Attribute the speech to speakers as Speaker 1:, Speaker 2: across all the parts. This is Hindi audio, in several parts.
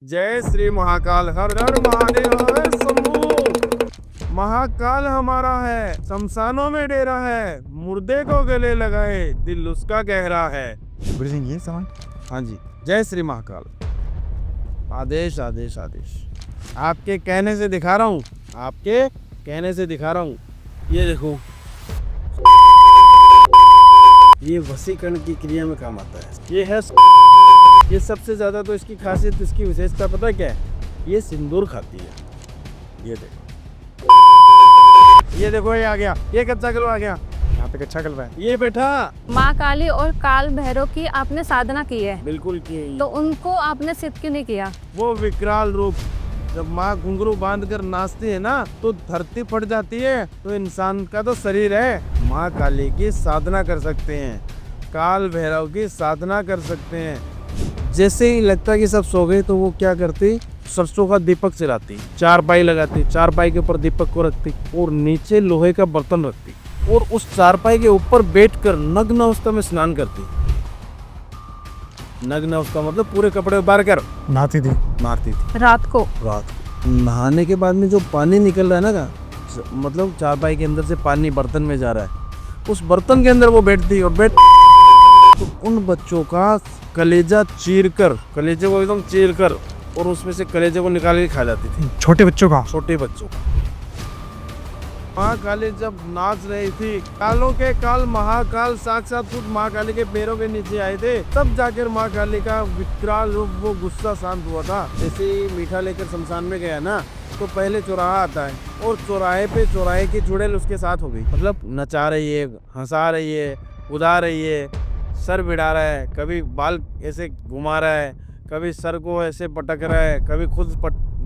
Speaker 1: जय श्री महाकाल, हर हर महादेव, हर शंभू। महाकाल हमारा है, शमशानों में डेरा है, मुर्दे को गले लगाए, दिल उसका गहरा है।
Speaker 2: गुरु जी ये सवाल।
Speaker 1: हाँ जी, जय श्री महाकाल। आदेश आदेश आदेश। आपके कहने से दिखा रहा हूँ, आपके कहने से दिखा रहा हूँ। ये देखो, ये वशीकरण की क्रिया में काम आता है। ये है, ये सबसे ज्यादा तो इसकी खासियत, इसकी विशेषता पता है क्या है? ये सिंदूर खाती है। ये देखो ये आ गया, ये कच्चा कलवा आ गया।
Speaker 2: यहाँ पे कच्चा कलवा है।
Speaker 1: ये बेटा
Speaker 3: माँ काली और काल भैरव की आपने साधना की है,
Speaker 1: बिल्कुल की।
Speaker 3: तो उनको आपने सिद्ध क्यों नहीं किया?
Speaker 1: वो विकराल रूप, जब माँ घुंघरू बांध कर नाचती है ना, तो धरती फट जाती है। तो इंसान का तो शरीर है, माँ काली की साधना कर सकते हैं, काल भैरव की साधना कर सकते हैं। जैसे ही लगता है कि सब सो गए, तो वो क्या करती, सरसों का दीपक जलाती, चारपाई लगाती, चारपाई के ऊपर दीपक को रखती और नीचे लोहे का बर्तन रखती और उस चारपाई के ऊपर बैठकर नग्न अवस्था में स्नान करती। नग्न अवस्था मतलब पूरे कपड़े बाहर कर
Speaker 2: नहाती थी।
Speaker 1: मारती थी
Speaker 3: रात को
Speaker 1: रात को। नहाने के बाद में जो पानी निकल रहा है ना, मतलब चारपाई के अंदर से पानी बर्तन में जा रहा है, उस बर्तन के अंदर वो बैठती और तो उन बच्चों का कलेजा चीर कर, कलेजे को एकदम चीर कर और उसमें से कलेजे को निकाल के खा जाती थी।
Speaker 2: छोटे बच्चों का।
Speaker 1: छोटे बच्चों का। माँ काली जब नाच रही थी, कालों के काल महाकाल साक्षात खुद माँ काली के पैरों के नीचे आए थे, तब जाकर माँ काली का विकराल रूप, वो गुस्सा शांत हुआ था। जैसे ही मीठा लेकर शमशान में गया ना, तो पहले चौराहा आता है और चौराहे पे चौराहे की चुड़ैल उसके साथ हो गई। मतलब नचा रही है, हंसा रही है, उड़ा रही है, सर भिड़ा रहा है, कभी बाल ऐसे घुमा रहा है, कभी सर को ऐसे पटक रहा है, कभी खुद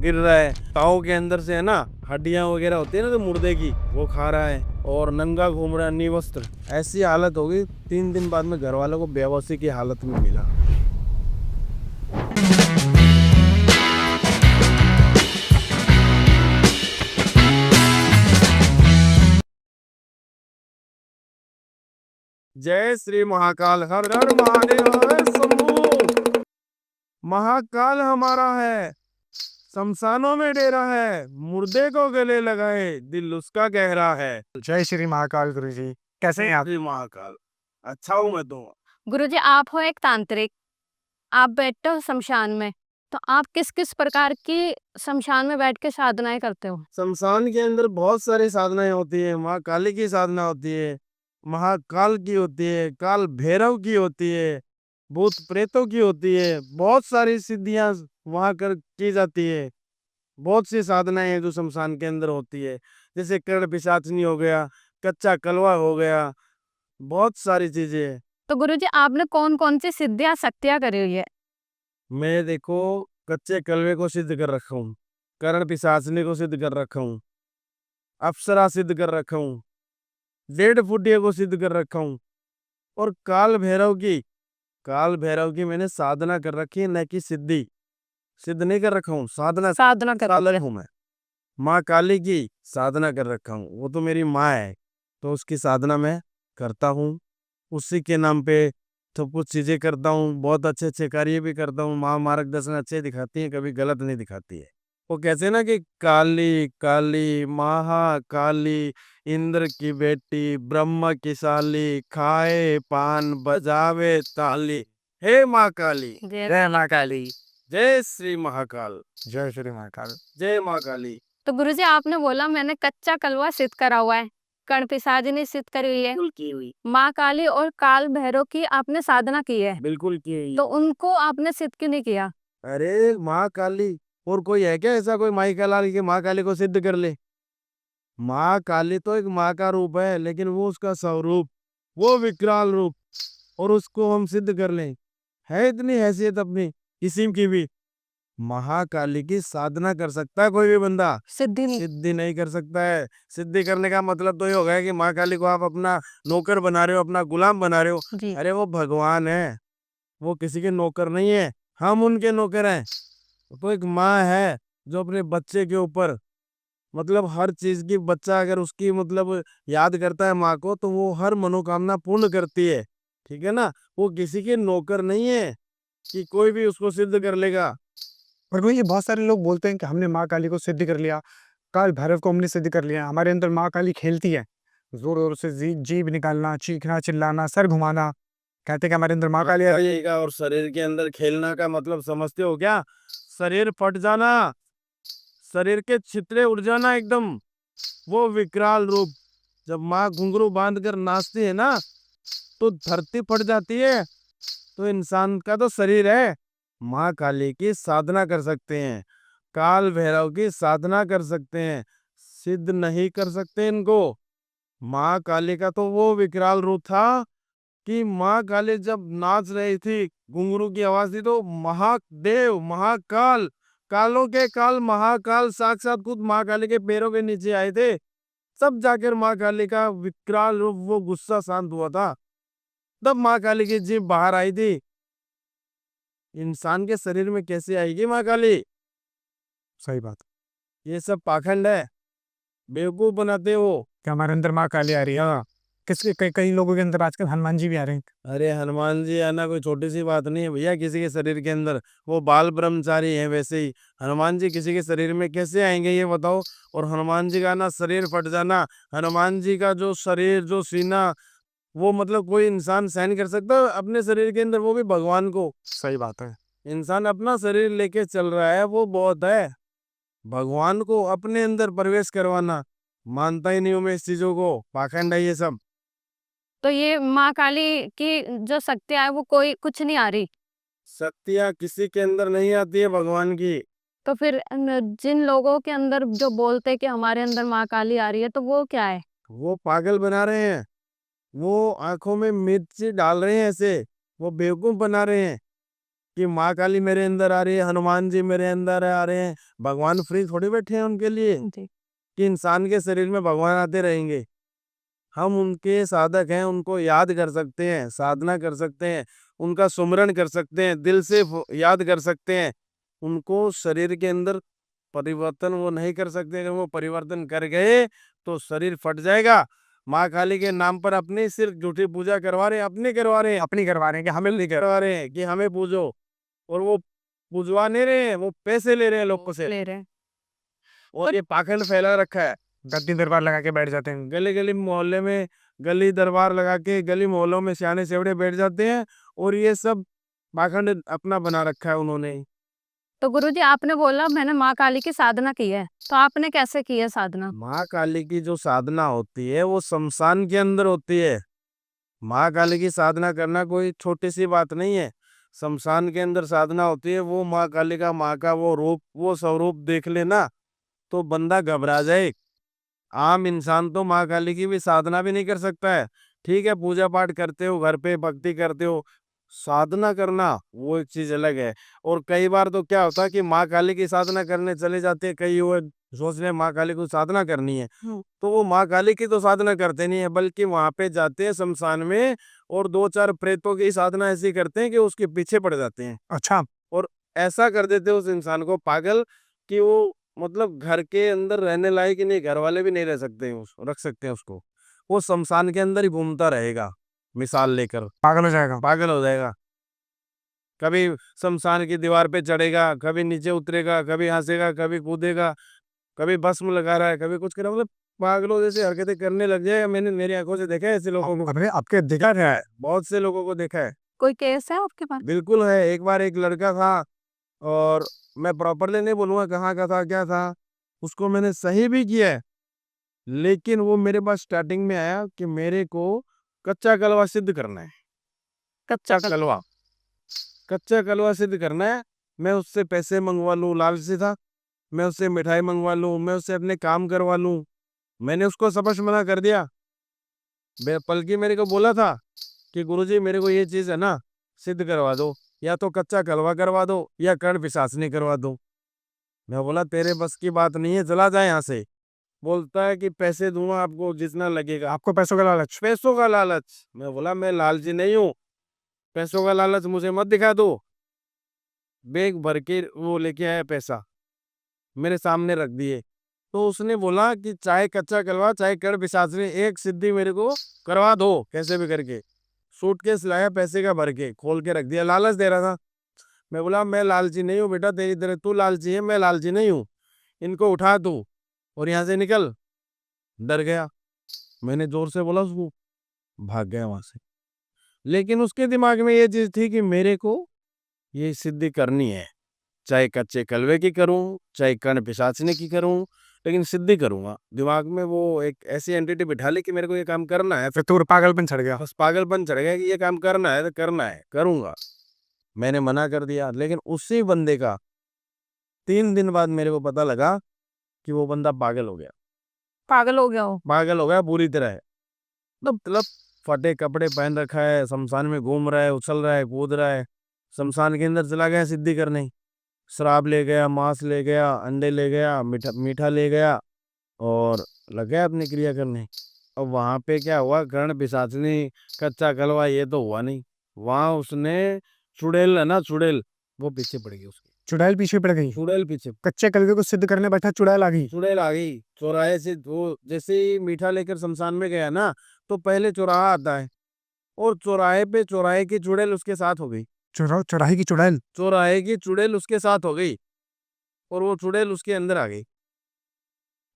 Speaker 1: गिर रहा है। पाँव के अंदर से है ना, हड्डियां वगैरह होती है ना, तो मुर्दे की, वो खा रहा है और नंगा घूम रहा है, निवस्त्र। ऐसी हालत हो गई। 3 दिन बाद में घर वालों को बेहोशी की हालत में मिला। जय श्री महाकाल, हर हर महादेव, हर शंभू। महाकाल हमारा है, शमशानों में डेरा है, मुर्दे को गले लगाए, दिल उसका गहरा है।
Speaker 2: जय श्री महाकाल गुरु जी। कैसे हैं आप?
Speaker 1: श्री महाकाल। अच्छा हूँ मैं तो।
Speaker 3: गुरुजी, आप हो एक तांत्रिक, आप बैठते हो शमशान में, तो आप किस किस प्रकार की शमशान में बैठ के साधनाएं करते हो?
Speaker 1: शमशान के अंदर बहुत सारी साधनाएं होती है। माँ काली की साधना होती है, महाकाल की होती है, काल भैरव की होती है, भूत प्रेतों की होती है। बहुत सारी सिद्धियां वहां कर की जाती है। बहुत सी साधनाएं हैं जो शमशान के अंदर होती है, जैसे कर्ण पिशाचनी हो गया, कच्चा कलवा हो गया, बहुत सारी चीजें हैं।
Speaker 3: तो गुरुजी, आपने कौन कौन सी सिद्धियां शक्तियां करी हुई है?
Speaker 1: मैं देखो, कच्चे कलवे को सिद्ध कर रखा हूँ, कर्ण पिशाचनी को सिद्ध कर रखा हूँ, अप्सरा सिद्ध कर रखा हूँ, 1.5 फुटिया को सिद्ध कर रखा हूँ और काल भैरव की मैंने साधना कर रखी है, न कि सिद्धि। सिद्ध नहीं कर रखा हूँ, साधना
Speaker 3: साधना कर
Speaker 1: साधना हूँ मैं। माँ काली की साधना कर रखा हूँ, वो तो मेरी माँ है, तो उसकी साधना मैं करता हूँ। उसी के नाम पे तो कुछ चीजें करता हूँ, बहुत अच्छे अच्छे कार्य भी करता हूँ। माँ मार्गदर्शन अच्छे दिखाती है, कभी गलत नहीं दिखाती है। वो कहते हैं ना कि काली काली महाकाली, इंद्र की बेटी, ब्रह्म की साली, खाए पान बजावे ताली। हे माँ काली,
Speaker 2: जय माँ काली।
Speaker 1: जय श्री महाकाल,
Speaker 2: जय श्री महाकाल।
Speaker 1: जय माँ काली।
Speaker 3: तो गुरुजी, आपने बोला मैंने कच्चा कलवा सिद्ध करा हुआ है, कर्ण पिशाचिनी सिद्ध करी हुई है,
Speaker 1: बिल्कुल की हुई,
Speaker 3: माँ काली और काल भैरव की आपने साधना की है,
Speaker 1: बिल्कुल की हुई।
Speaker 3: तो उनको आपने सिद्ध क्यों नहीं किया?
Speaker 1: अरे माँ काली, और कोई है क्या ऐसा, कोई माई काली की माँ काली को सिद्ध कर ले? माँ काली तो एक माँ का रूप है, लेकिन वो उसका स्वरूप, वो विकराल रूप, और उसको हम सिद्ध कर लें, है इतनी हैसियत अपनी किसी की भी? महाकाली की साधना कर सकता है कोई भी बंदा,
Speaker 3: सिद्धि नहीं।
Speaker 1: सिद्धि नहीं कर सकता है। सिद्धि करने का मतलब तो ये हो गया कि माँ काली को आप अपना नौकर बना रहे हो, अपना गुलाम बना रहे हो।
Speaker 3: जी।
Speaker 1: अरे वो भगवान है, वो किसी के नौकर नहीं है, हम उनके नौकर हैं। तो एक माँ है जो अपने बच्चे के ऊपर, मतलब हर चीज की, बच्चा अगर उसकी मतलब याद करता है माँ को, तो वो हर मनोकामना पूर्ण करती है। ठीक है ना? वो किसी के नौकर नहीं है कि कोई भी उसको सिद्ध कर लेगा।
Speaker 2: और वही बहुत सारे लोग बोलते हैं कि हमने माँ काली को सिद्ध कर लिया, काल भैरव को हमने सिद्ध कर लिया, हमारे अंदर माँ काली खेलती है। ज़ोर-ज़ोर से जीभ निकालना, चीखना, चिल्लाना, सर घुमाना, कहते हैं कि हमारे अंदर माँ काली है।
Speaker 1: आइएगा और शरीर के अंदर खेलना का मतलब समझते हो क्या? शरीर फट जाना, शरीर के छितरे उड़ जाना एकदम, वो विकराल रूप। जब माँ घुंघरू बांध कर नाचती है ना, तो धरती फट जाती है। तो इंसान का तो शरीर है, माँ काली की साधना कर सकते हैं, काल भैरव की साधना कर सकते हैं, सिद्ध नहीं कर सकते इनको। माँ काली का तो वो विकराल रूप था कि माँ काली जब नाच रही थी, घुंघरू की आवाज थी, तो महादेव, महाकाल, कालों के काल महाकाल साक्षात खुद माँ काली के पैरों के नीचे आए थे। तब जाकर माँ काली का विकराल रूप, वो गुस्सा शांत हुआ था। तब माँ काली की जीभ बाहर आई थी। इंसान के शरीर में कैसे आएगी माँ काली?
Speaker 2: सही बात।
Speaker 1: ये सब पाखंड है, बेवकूफ बनाते हो।
Speaker 2: कि हमारे अंदर माँ काली आ रही है।
Speaker 1: हाँ,
Speaker 2: किसके कई कई लोगों के अंदर आजकल हनुमान जी भी आ रहे हैं।
Speaker 1: अरे हनुमान जी आना कोई छोटी सी बात नहीं है भैया, किसी के शरीर के अंदर। वो बाल ब्रह्मचारी है, वैसे ही हनुमान जी किसी के शरीर में कैसे आएंगे ये बताओ। और हनुमान जी का ना शरीर फट जाना, हनुमान जी का जो शरीर, जो सीना, वो मतलब कोई इंसान सहन कर सकता है अपने शरीर के अंदर, वो भी भगवान को।
Speaker 2: सही बात है।
Speaker 1: इंसान अपना शरीर लेके चल रहा है, वो बहुत है। भगवान को अपने अंदर प्रवेश करवाना, मानता ही नहीं हूं मैं इस चीजों को, पाखंड है ये सब।
Speaker 3: तो ये माँ काली की जो शक्तियाँ है वो कोई कुछ नहीं आ रही।
Speaker 1: शक्तियाँ किसी के अंदर नहीं आती है भगवान की।
Speaker 3: तो फिर जिन लोगों के अंदर जो बोलते हैं कि हमारे अंदर माँ काली आ रही है, तो वो क्या है?
Speaker 1: वो पागल बना रहे हैं, वो आंखों में मिर्च डाल रहे हैं ऐसे, वो बेवकूफ बना रहे हैं कि माँ काली मेरे अंदर आ रही है, हनुमान जी मेरे अंदर आ रहे हैं। भगवान फ्री थोड़ी बैठे हैं उनके लिए
Speaker 3: जी।
Speaker 1: कि इंसान के शरीर में भगवान आते रहेंगे। हम उनके साधक हैं, उनको याद कर सकते हैं, साधना कर सकते हैं, उनका सुमरन कर सकते हैं, दिल से याद कर सकते हैं। उनको शरीर के अंदर परिवर्तन वो नहीं कर सकते। अगर वो परिवर्तन कर गए तो शरीर फट जाएगा। माँ काली के नाम पर अपनी सिर्फ झूठी पूजा करवा रहे हैं, अपनी करवा रहे हैं,
Speaker 2: अपनी करवा रहे हैं कि हमें नहीं कर।
Speaker 1: करवा रहे हैं कि हमें पूजो। और वो पूजवा नहीं रहे हैं, वो पैसे ले रहे हैं लोगों से।
Speaker 3: ले रहे हैं।
Speaker 1: और ये पाखंड फैला रखा है।
Speaker 2: गद्दी दरबार लगा के बैठ जाते हैं।
Speaker 1: गली गली मोहल्ले में, गली दरबार लगा के गली मोहल्लों में सियाने सेवड़े बैठ जाते हैं। और ये सब पाखंड अपना बना रखा है उन्होंने।
Speaker 3: तो गुरुजी आपने बोला मैंने माँ काली की साधना की है, तो आपने कैसे की है साधना?
Speaker 1: माँ काली की जो साधना होती है वो शमशान के अंदर होती है। माँ काली की साधना करना कोई छोटी सी बात नहीं है। शमशान के अंदर साधना होती है। वो माँ काली का, माँ का वो रूप, वो स्वरूप देख लेना तो बंदा घबरा जाए। आम इंसान तो माँ काली की भी साधना भी नहीं कर सकता है। ठीक है, पूजा पाठ करते हो, घर पे भक्ति करते हो, साधना करना वो एक चीज अलग है। और कई बार तो क्या होता है कि माँ काली की साधना करने चले जाते हैं, कई वो सोच रहे हैं माँ काली को साधना करनी है, तो वो माँ काली की तो साधना करते नहीं है, बल्कि वहां पे जाते हैं शमशान में और दो चार प्रेतों की साधना ऐसी करते हैं कि उसके पीछे पड़ जाते हैं।
Speaker 2: अच्छा।
Speaker 1: और ऐसा कर देते हैं उस इंसान को पागल कि वो मतलब घर के अंदर रहने लायक ही नहीं, घर वाले भी नहीं रह सकते हैं, रख सकते हैं उसको। वो शमशान के अंदर ही घूमता रहेगा, मिसाल लेकर
Speaker 2: पागल हो जाएगा।
Speaker 1: पागल हो जाएगा। कभी शमशान की दीवार पे चढ़ेगा, कभी नीचे उतरेगा, कभी हंसेगा, कभी कूदेगा, कभी भस्म लगा रहा है, कभी कुछ कर रहा है, मतलब पागलों जैसी हरकतें करने लग जाएगा। मैंने मेरी आंखों से देखा है ऐसे लोगों को,
Speaker 2: अरे आपके दिखा रहा है।
Speaker 1: बहुत से लोगों को देखा है।
Speaker 3: कोई केस है आपके पास?
Speaker 1: बिल्कुल है। एक बार एक लड़का था, और मैं प्रॉपरली नहीं बोलूंगा कहाँ का था, क्या था, उसको मैंने सही भी किया है। लेकिन वो मेरे पास स्टार्टिंग में आया कि मेरे को कच्चा कलवा सिद्ध करना है। कच्चा कलवा, कच्चा कलवा सिद्ध करना है। मैं उससे पैसे मंगवा लूं, लालची था। मैं उससे मिठाई मंगवा लूं, मैं उससे अपने काम करवा लूं। मैंने उसको स्पष्ट मना कर दिया। बल्कि मेरे को बोला था कि गुरुजी मेरे को ये चीज है ना, सिद्ध करवा दो, या तो कच्चा कलवा करवा दो या कर्ण पिशाचनी करवा दो। मैं बोला तेरे बस की बात नहीं है, चला जाए यहाँ से। बोलता है कि पैसे दूंगा आपको जितना लगेगा।
Speaker 2: आपको पैसों का लालच।
Speaker 1: पैसों का लालच? मैं बोला मैं लालची नहीं हूँ, पैसों का लालच मुझे मत दिखा दो। बैग भर के वो लेके आया पैसा, मेरे सामने रख दिए। तो उसने बोला कि चाहे कच्चा कलवा चाहे कर्ण पिशाचनी, एक सिद्धि मेरे को करवा दो कैसे भी करके। सूटकेस लाया पैसे का भर के, खोल के रख दिया, लालच दे रहा था। मैं बोला मैं लालची नहीं हूँ बेटा, तेरी तरह तू लालची है, मैं लालची नहीं हूँ। इनको उठा तू और यहाँ से निकल। डर गया। मैंने जोर से बोला उसको, भाग गया वहां से। लेकिन उसके दिमाग में ये चीज थी कि मेरे को ये सिद्धि करनी है, चाहे कच्चे कलवे की करूं, चाहे कण पिशाचने की करूं, लेकिन सिद्धि करूंगा। दिमाग में वो एक ऐसी एंटिटी बिठा ली कि मेरे को ये काम करना है।
Speaker 2: फिर तो पागलपन चढ़ गया।
Speaker 1: बस पागलपन चढ़ गया कि ये काम करना है तो करना है, करूंगा। मैंने मना कर दिया, लेकिन उसी बंदे का 3 दिन बाद मेरे को पता लगा कि वो बंदा पागल हो गया।
Speaker 3: पागल हो गया हो?
Speaker 1: पागल हो गया पूरी तरह। मतलब फटे कपड़े पहन रखा है, शमशान में घूम रहा है, उछल रहा है, कूद रहा है। शमशान के अंदर चला गया सिद्धि करने। शराब ले गया, मांस ले गया, अंडे ले गया, मीठा मीठा ले गया और लग गया अपनी क्रिया करने। अब वहां पे क्या हुआ, कर्ण पिशाचनी, कच्चा कलवा, ये तो हुआ नहीं। वहां उसने चुड़ैल है ना, चुड़ैल, वो पीछे पड़ गई उसकी।
Speaker 2: चुड़ैल पीछे पड़ गई।
Speaker 1: चुड़ैल पीछे,
Speaker 2: कच्चे कलवे को सिद्ध करने बैठा, चुड़ैल आ गई।
Speaker 1: चुड़ैल आ गई चौराहे से। वो जैसे ही मीठा लेकर शमशान में गया ना, तो पहले चौराहा आता है और चौराहे पे चौराहे की चुड़ैल उसके साथ हो गई।
Speaker 2: चौराहे की चुड़ैल।
Speaker 1: चौराहे की चुड़ैल उसके साथ हो गई और वो चुड़ैल उसके अंदर आ गई।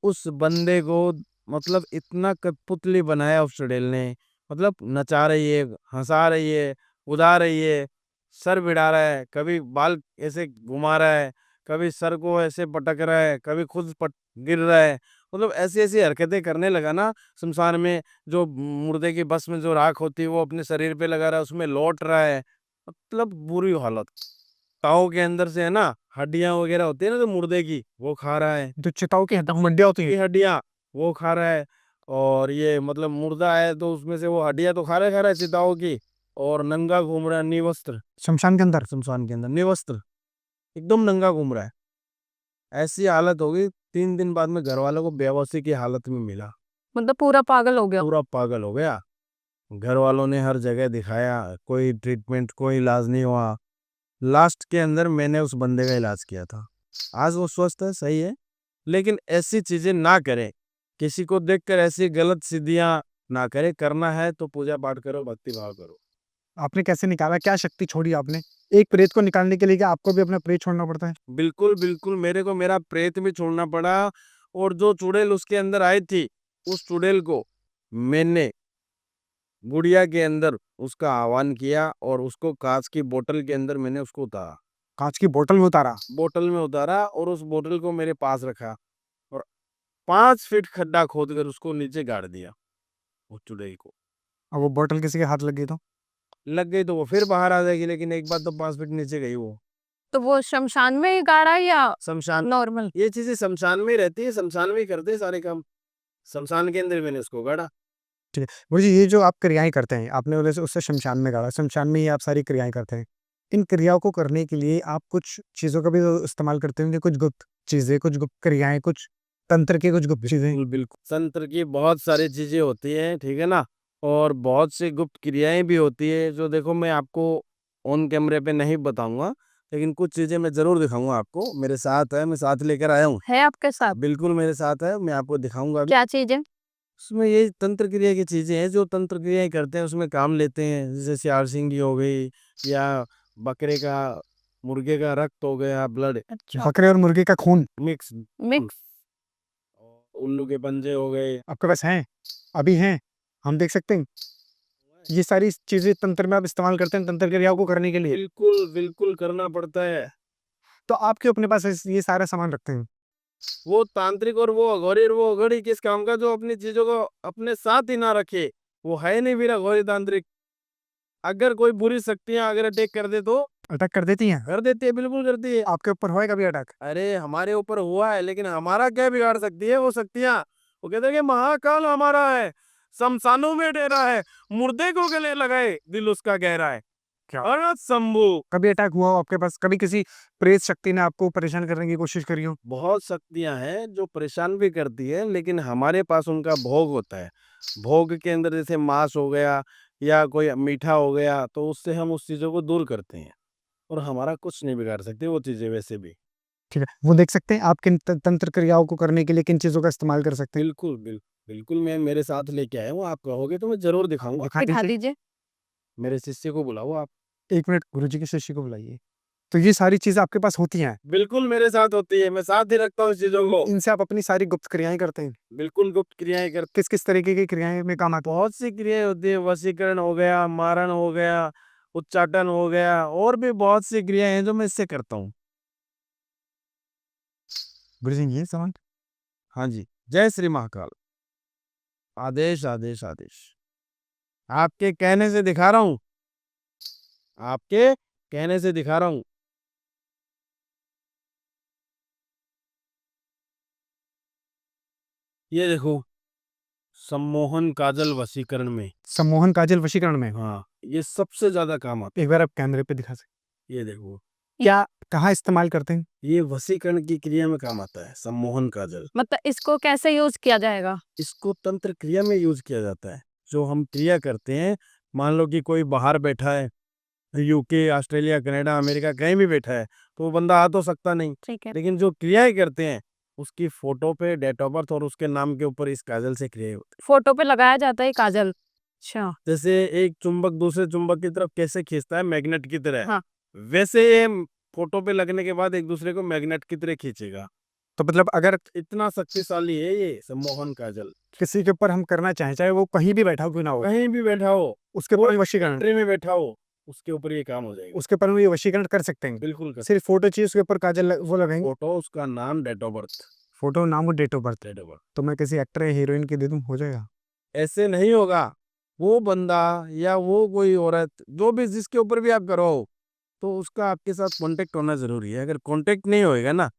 Speaker 1: उस बंदे को मतलब इतना कठपुतली बनाया उस चुड़ैल ने। मतलब नचा रही है, हंसा रही है, उड़ा रही है, सर भिड़ा रहा है, कभी बाल ऐसे घुमा रहा है, कभी सर को ऐसे पटक रहा है, कभी खुद गिर रहा है। मतलब ऐसी ऐसी हरकतें करने लगा ना शमशान में। जो मुर्दे की बस में जो राख होती है वो अपने शरीर पे लगा रहा है, उसमें लौट रहा है। मतलब बुरी हालत। ताऊ के अंदर से है ना, हड्डियां वगैरह होती है ना, तो मुर्दे की वो खा रहा है।
Speaker 2: जो चिताओं की हड्डियां होती
Speaker 1: की
Speaker 2: है।
Speaker 1: हड्डियां वो खा रहा है। और ये मतलब मुर्दा है तो उसमें से वो हड्डियां तो खा रहा है चिताओं की। और नंगा घूम रहा है, निवस्त्र।
Speaker 2: शमशान के अंदर।
Speaker 1: शमशान के अंदर निवस्त्र, एकदम नंगा घूम रहा है। ऐसी हालत हो गई। 3 दिन बाद में घर वालों को बेहोशी की हालत में मिला।
Speaker 3: मतलब पूरा पागल हो गया?
Speaker 1: पूरा पागल हो गया। घर वालों ने हर जगह दिखाया, कोई ट्रीटमेंट, कोई इलाज नहीं हुआ। लास्ट के अंदर मैंने उस बंदे का इलाज किया था। आज वो स्वस्थ है, सही है। लेकिन ऐसी चीजें ना करें, किसी को देखकर ऐसी गलत सिद्धियां ना करें। करना है तो पूजा पाठ करो, भक्ति भाव करो।
Speaker 2: आपने कैसे निकाला, क्या शक्ति छोड़ी आपने? एक प्रेत को निकालने के लिए क्या आपको भी अपना प्रेत छोड़ना पड़ता है?
Speaker 1: बिल्कुल बिल्कुल, मेरे को मेरा प्रेत भी छोड़ना पड़ा। और जो चुड़ैल उसके अंदर आई थी, उस चुड़ैल को मैंने गुड़िया के अंदर उसका आह्वान किया और उसको कांच की बोतल के अंदर मैंने उसको उतारा।
Speaker 2: कांच की बोतल में उतारा?
Speaker 1: बोतल में उतारा और उस बोतल को मेरे पास रखा और 5 फीट खड्डा खोदकर उसको नीचे गाड़ दिया, उस चुड़ैल को।
Speaker 2: और वो बोतल किसी के हाथ लग गई तो?
Speaker 1: लग गई तो वो फिर बाहर आ जाएगी, लेकिन एक बार तो 5 फीट नीचे गई वो।
Speaker 3: तो वो शमशान में ही गाड़ा या
Speaker 1: शमशान,
Speaker 3: नॉर्मल?
Speaker 1: ये चीजें शमशान में ही रहती है, शमशान में ही करते हैं सारे काम। शमशान के अंदर मैंने उसको गाड़ा।
Speaker 2: ठीक है। गुरुजी, ये जो आप क्रियाएं करते हैं, आपने बोले से उससे शमशान में गाड़ा, शमशान में ही आप सारी क्रियाएं करते हैं। इन क्रियाओं को करने के लिए आप कुछ चीजों का भी तो इस्तेमाल करते होंगे, कुछ गुप्त चीजें, कुछ गुप्त क्रियाएं, कुछ तंत्र की कुछ गुप्त चीजें।
Speaker 1: बिल्कुल बिल्कुल, तंत्र की बहुत सारी चीजें होती हैं, ठीक है ना। और बहुत सी गुप्त क्रियाएं भी होती है, जो देखो मैं आपको ऑन कैमरे पे नहीं बताऊंगा, लेकिन कुछ चीजें मैं जरूर दिखाऊंगा आपको। मेरे साथ है, मैं साथ लेकर आया हूँ।
Speaker 3: है आपके साथ?
Speaker 1: बिल्कुल मेरे साथ है, मैं आपको दिखाऊंगा अभी।
Speaker 3: क्या चीज है?
Speaker 1: उसमें ये तंत्र क्रिया की चीजें हैं, जो तंत्र क्रियाएं करते हैं उसमें काम लेते हैं। जैसे सियार सिंगी हो गई, या बकरे का, मुर्गे का रक्त हो गया, ब्लड
Speaker 3: अच्छा।
Speaker 2: बकरे और मुर्गे का खून
Speaker 1: मिक्स,
Speaker 3: मिक्स।
Speaker 1: उल्लू के पंजे हो गए।
Speaker 2: आपके पास हैं? अभी हैं? हम देख सकते हैं? ये सारी चीजें तंत्र में आप इस्तेमाल करते हैं तंत्र क्रियाओं को करने के लिए?
Speaker 1: बिल्कुल बिल्कुल करना पड़ता है।
Speaker 2: तो आप क्यों अपने पास ये सारा सामान रखते हैं?
Speaker 1: वो तांत्रिक और वो अघोरी और वो अघोरी किस काम का, जो अपनी चीजों को अपने साथ ही ना रखे। वो है नहीं मेरा अघोरी तांत्रिक। अगर कोई बुरी शक्तियां अगर अटैक कर दे तो
Speaker 2: अटैक कर देती हैं?
Speaker 1: कर देती है, बिल्कुल करती है।
Speaker 2: आपके ऊपर हुआ है कभी अटैक?
Speaker 1: अरे हमारे ऊपर हुआ है, लेकिन हमारा क्या बिगाड़ सकती है वो शक्तियां। वो कहते हैं कि महाकाल हमारा है, शमशानों में डेरा है, मुर्दे को गले लगाए, दिल उसका गहरा है।
Speaker 2: क्या?
Speaker 1: अरे शंभू,
Speaker 2: कभी अटैक हुआ हो आपके पास? कभी किसी प्रेत शक्ति ने आपको परेशान करने की कोशिश करी हो?
Speaker 1: बहुत शक्तियां हैं जो परेशान भी करती है, लेकिन हमारे पास उनका भोग होता है। भोग के अंदर जैसे मांस हो गया या कोई मीठा हो गया, तो उससे हम उस चीजों को दूर करते हैं और हमारा कुछ नहीं बिगाड़ सकती वो चीजें वैसे भी।
Speaker 2: ठीक है, वो देख सकते हैं आप किन तंत्र क्रियाओं को करने के लिए किन चीजों का इस्तेमाल कर सकते हैं?
Speaker 1: बिल्कुल बिल्कुल बिल्कुल, मैं मेरे साथ लेके आया हूँ। आप कहोगे तो मैं जरूर दिखाऊंगा।
Speaker 2: दिखा
Speaker 3: दिखा
Speaker 2: दीजिए।
Speaker 3: दीजिए।
Speaker 1: मेरे शिष्य को बुलाओ आप।
Speaker 2: 1 मिनट, गुरुजी के शिष्य को बुलाइए। तो ये सारी चीजें आपके पास होती हैं,
Speaker 1: बिल्कुल मेरे साथ होती है, मैं साथ ही रखता हूँ इस चीजों को।
Speaker 2: इनसे आप अपनी सारी गुप्त क्रियाएं करते हैं।
Speaker 1: बिल्कुल गुप्त क्रियाएं कर,
Speaker 2: किस किस तरीके की क्रियाएं में काम आते हैं?
Speaker 1: बहुत सी क्रियाएं होती है, वशीकरण हो गया, मारण हो गया, उच्चाटन हो गया, और भी बहुत सी क्रियाएं हैं जो मैं इससे करता हूँ।
Speaker 2: गुरु जी ये सवाल।
Speaker 1: हाँ जी, जय श्री महाकाल। आदेश आदेश आदेश, आपके कहने से दिखा रहा हूँ, आपके कहने से दिखा रहा हूँ। ये देखो, सम्मोहन काजल वशीकरण में,
Speaker 2: सम्मोहन काजल वशीकरण में।
Speaker 1: हाँ, ये सबसे ज्यादा काम आता
Speaker 2: एक बार आप कैमरे पे दिखा सकते,
Speaker 1: है। ये देखो,
Speaker 2: क्या कहाँ इस्तेमाल करते हैं?
Speaker 1: ये वशीकरण की क्रिया में काम आता है, सम्मोहन काजल।
Speaker 3: मतलब इसको कैसे यूज किया जाएगा?
Speaker 1: इसको तंत्र क्रिया में यूज किया जाता है। जो हम क्रिया करते हैं, मान लो कि कोई बाहर बैठा है, यूके, ऑस्ट्रेलिया, कनाडा, अमेरिका, कहीं भी बैठा है, तो वो बंदा आ तो सकता नहीं,
Speaker 3: ठीक है।
Speaker 1: लेकिन जो क्रियाएं करते हैं उसकी फोटो पे डेट ऑफ बर्थ और उसके नाम के ऊपर इस काजल से क्रिया होती
Speaker 3: फोटो पे लगाया जाता है ये काजल। अच्छा।
Speaker 1: है। जैसे एक चुंबक दूसरे चुंबक की तरफ कैसे खींचता है मैग्नेट की तरह,
Speaker 3: हाँ।
Speaker 1: वैसे ये फोटो पे लगने के बाद एक दूसरे को मैग्नेट की तरह खींचेगा।
Speaker 2: तो मतलब अगर
Speaker 1: इतना शक्तिशाली है ये सम्मोहन काजल।
Speaker 2: किसी के ऊपर हम करना चाहें, चाहे वो कहीं भी बैठा हो क्यों ना हो,
Speaker 1: कहीं भी बैठा हो,
Speaker 2: उसके ऊपर वशीकरण,
Speaker 1: ट्रे में बैठा हो, उसके ऊपर ये काम हो जाएगा।
Speaker 2: उसके ऊपर हम ये वशीकरण कर सकते हैं।
Speaker 1: बिल्कुल कर,
Speaker 2: सिर्फ फोटो चाहिए, उसके ऊपर काजल वो लगाएंगे।
Speaker 1: फोटो, उसका नाम, डेट ऑफ बर्थ,
Speaker 2: फोटो, नाम और date of birth.
Speaker 1: Date of birth.
Speaker 2: तो मैं किसी एक्टर या हीरोइन की दे दूं, हो जाएगा?
Speaker 1: ऐसे नहीं होगा। वो बंदा या वो कोई औरत, जो भी जिसके ऊपर भी आप करो, तो उसका आपके साथ कांटेक्ट होना जरूरी है। अगर कांटेक्ट नहीं होएगा ना,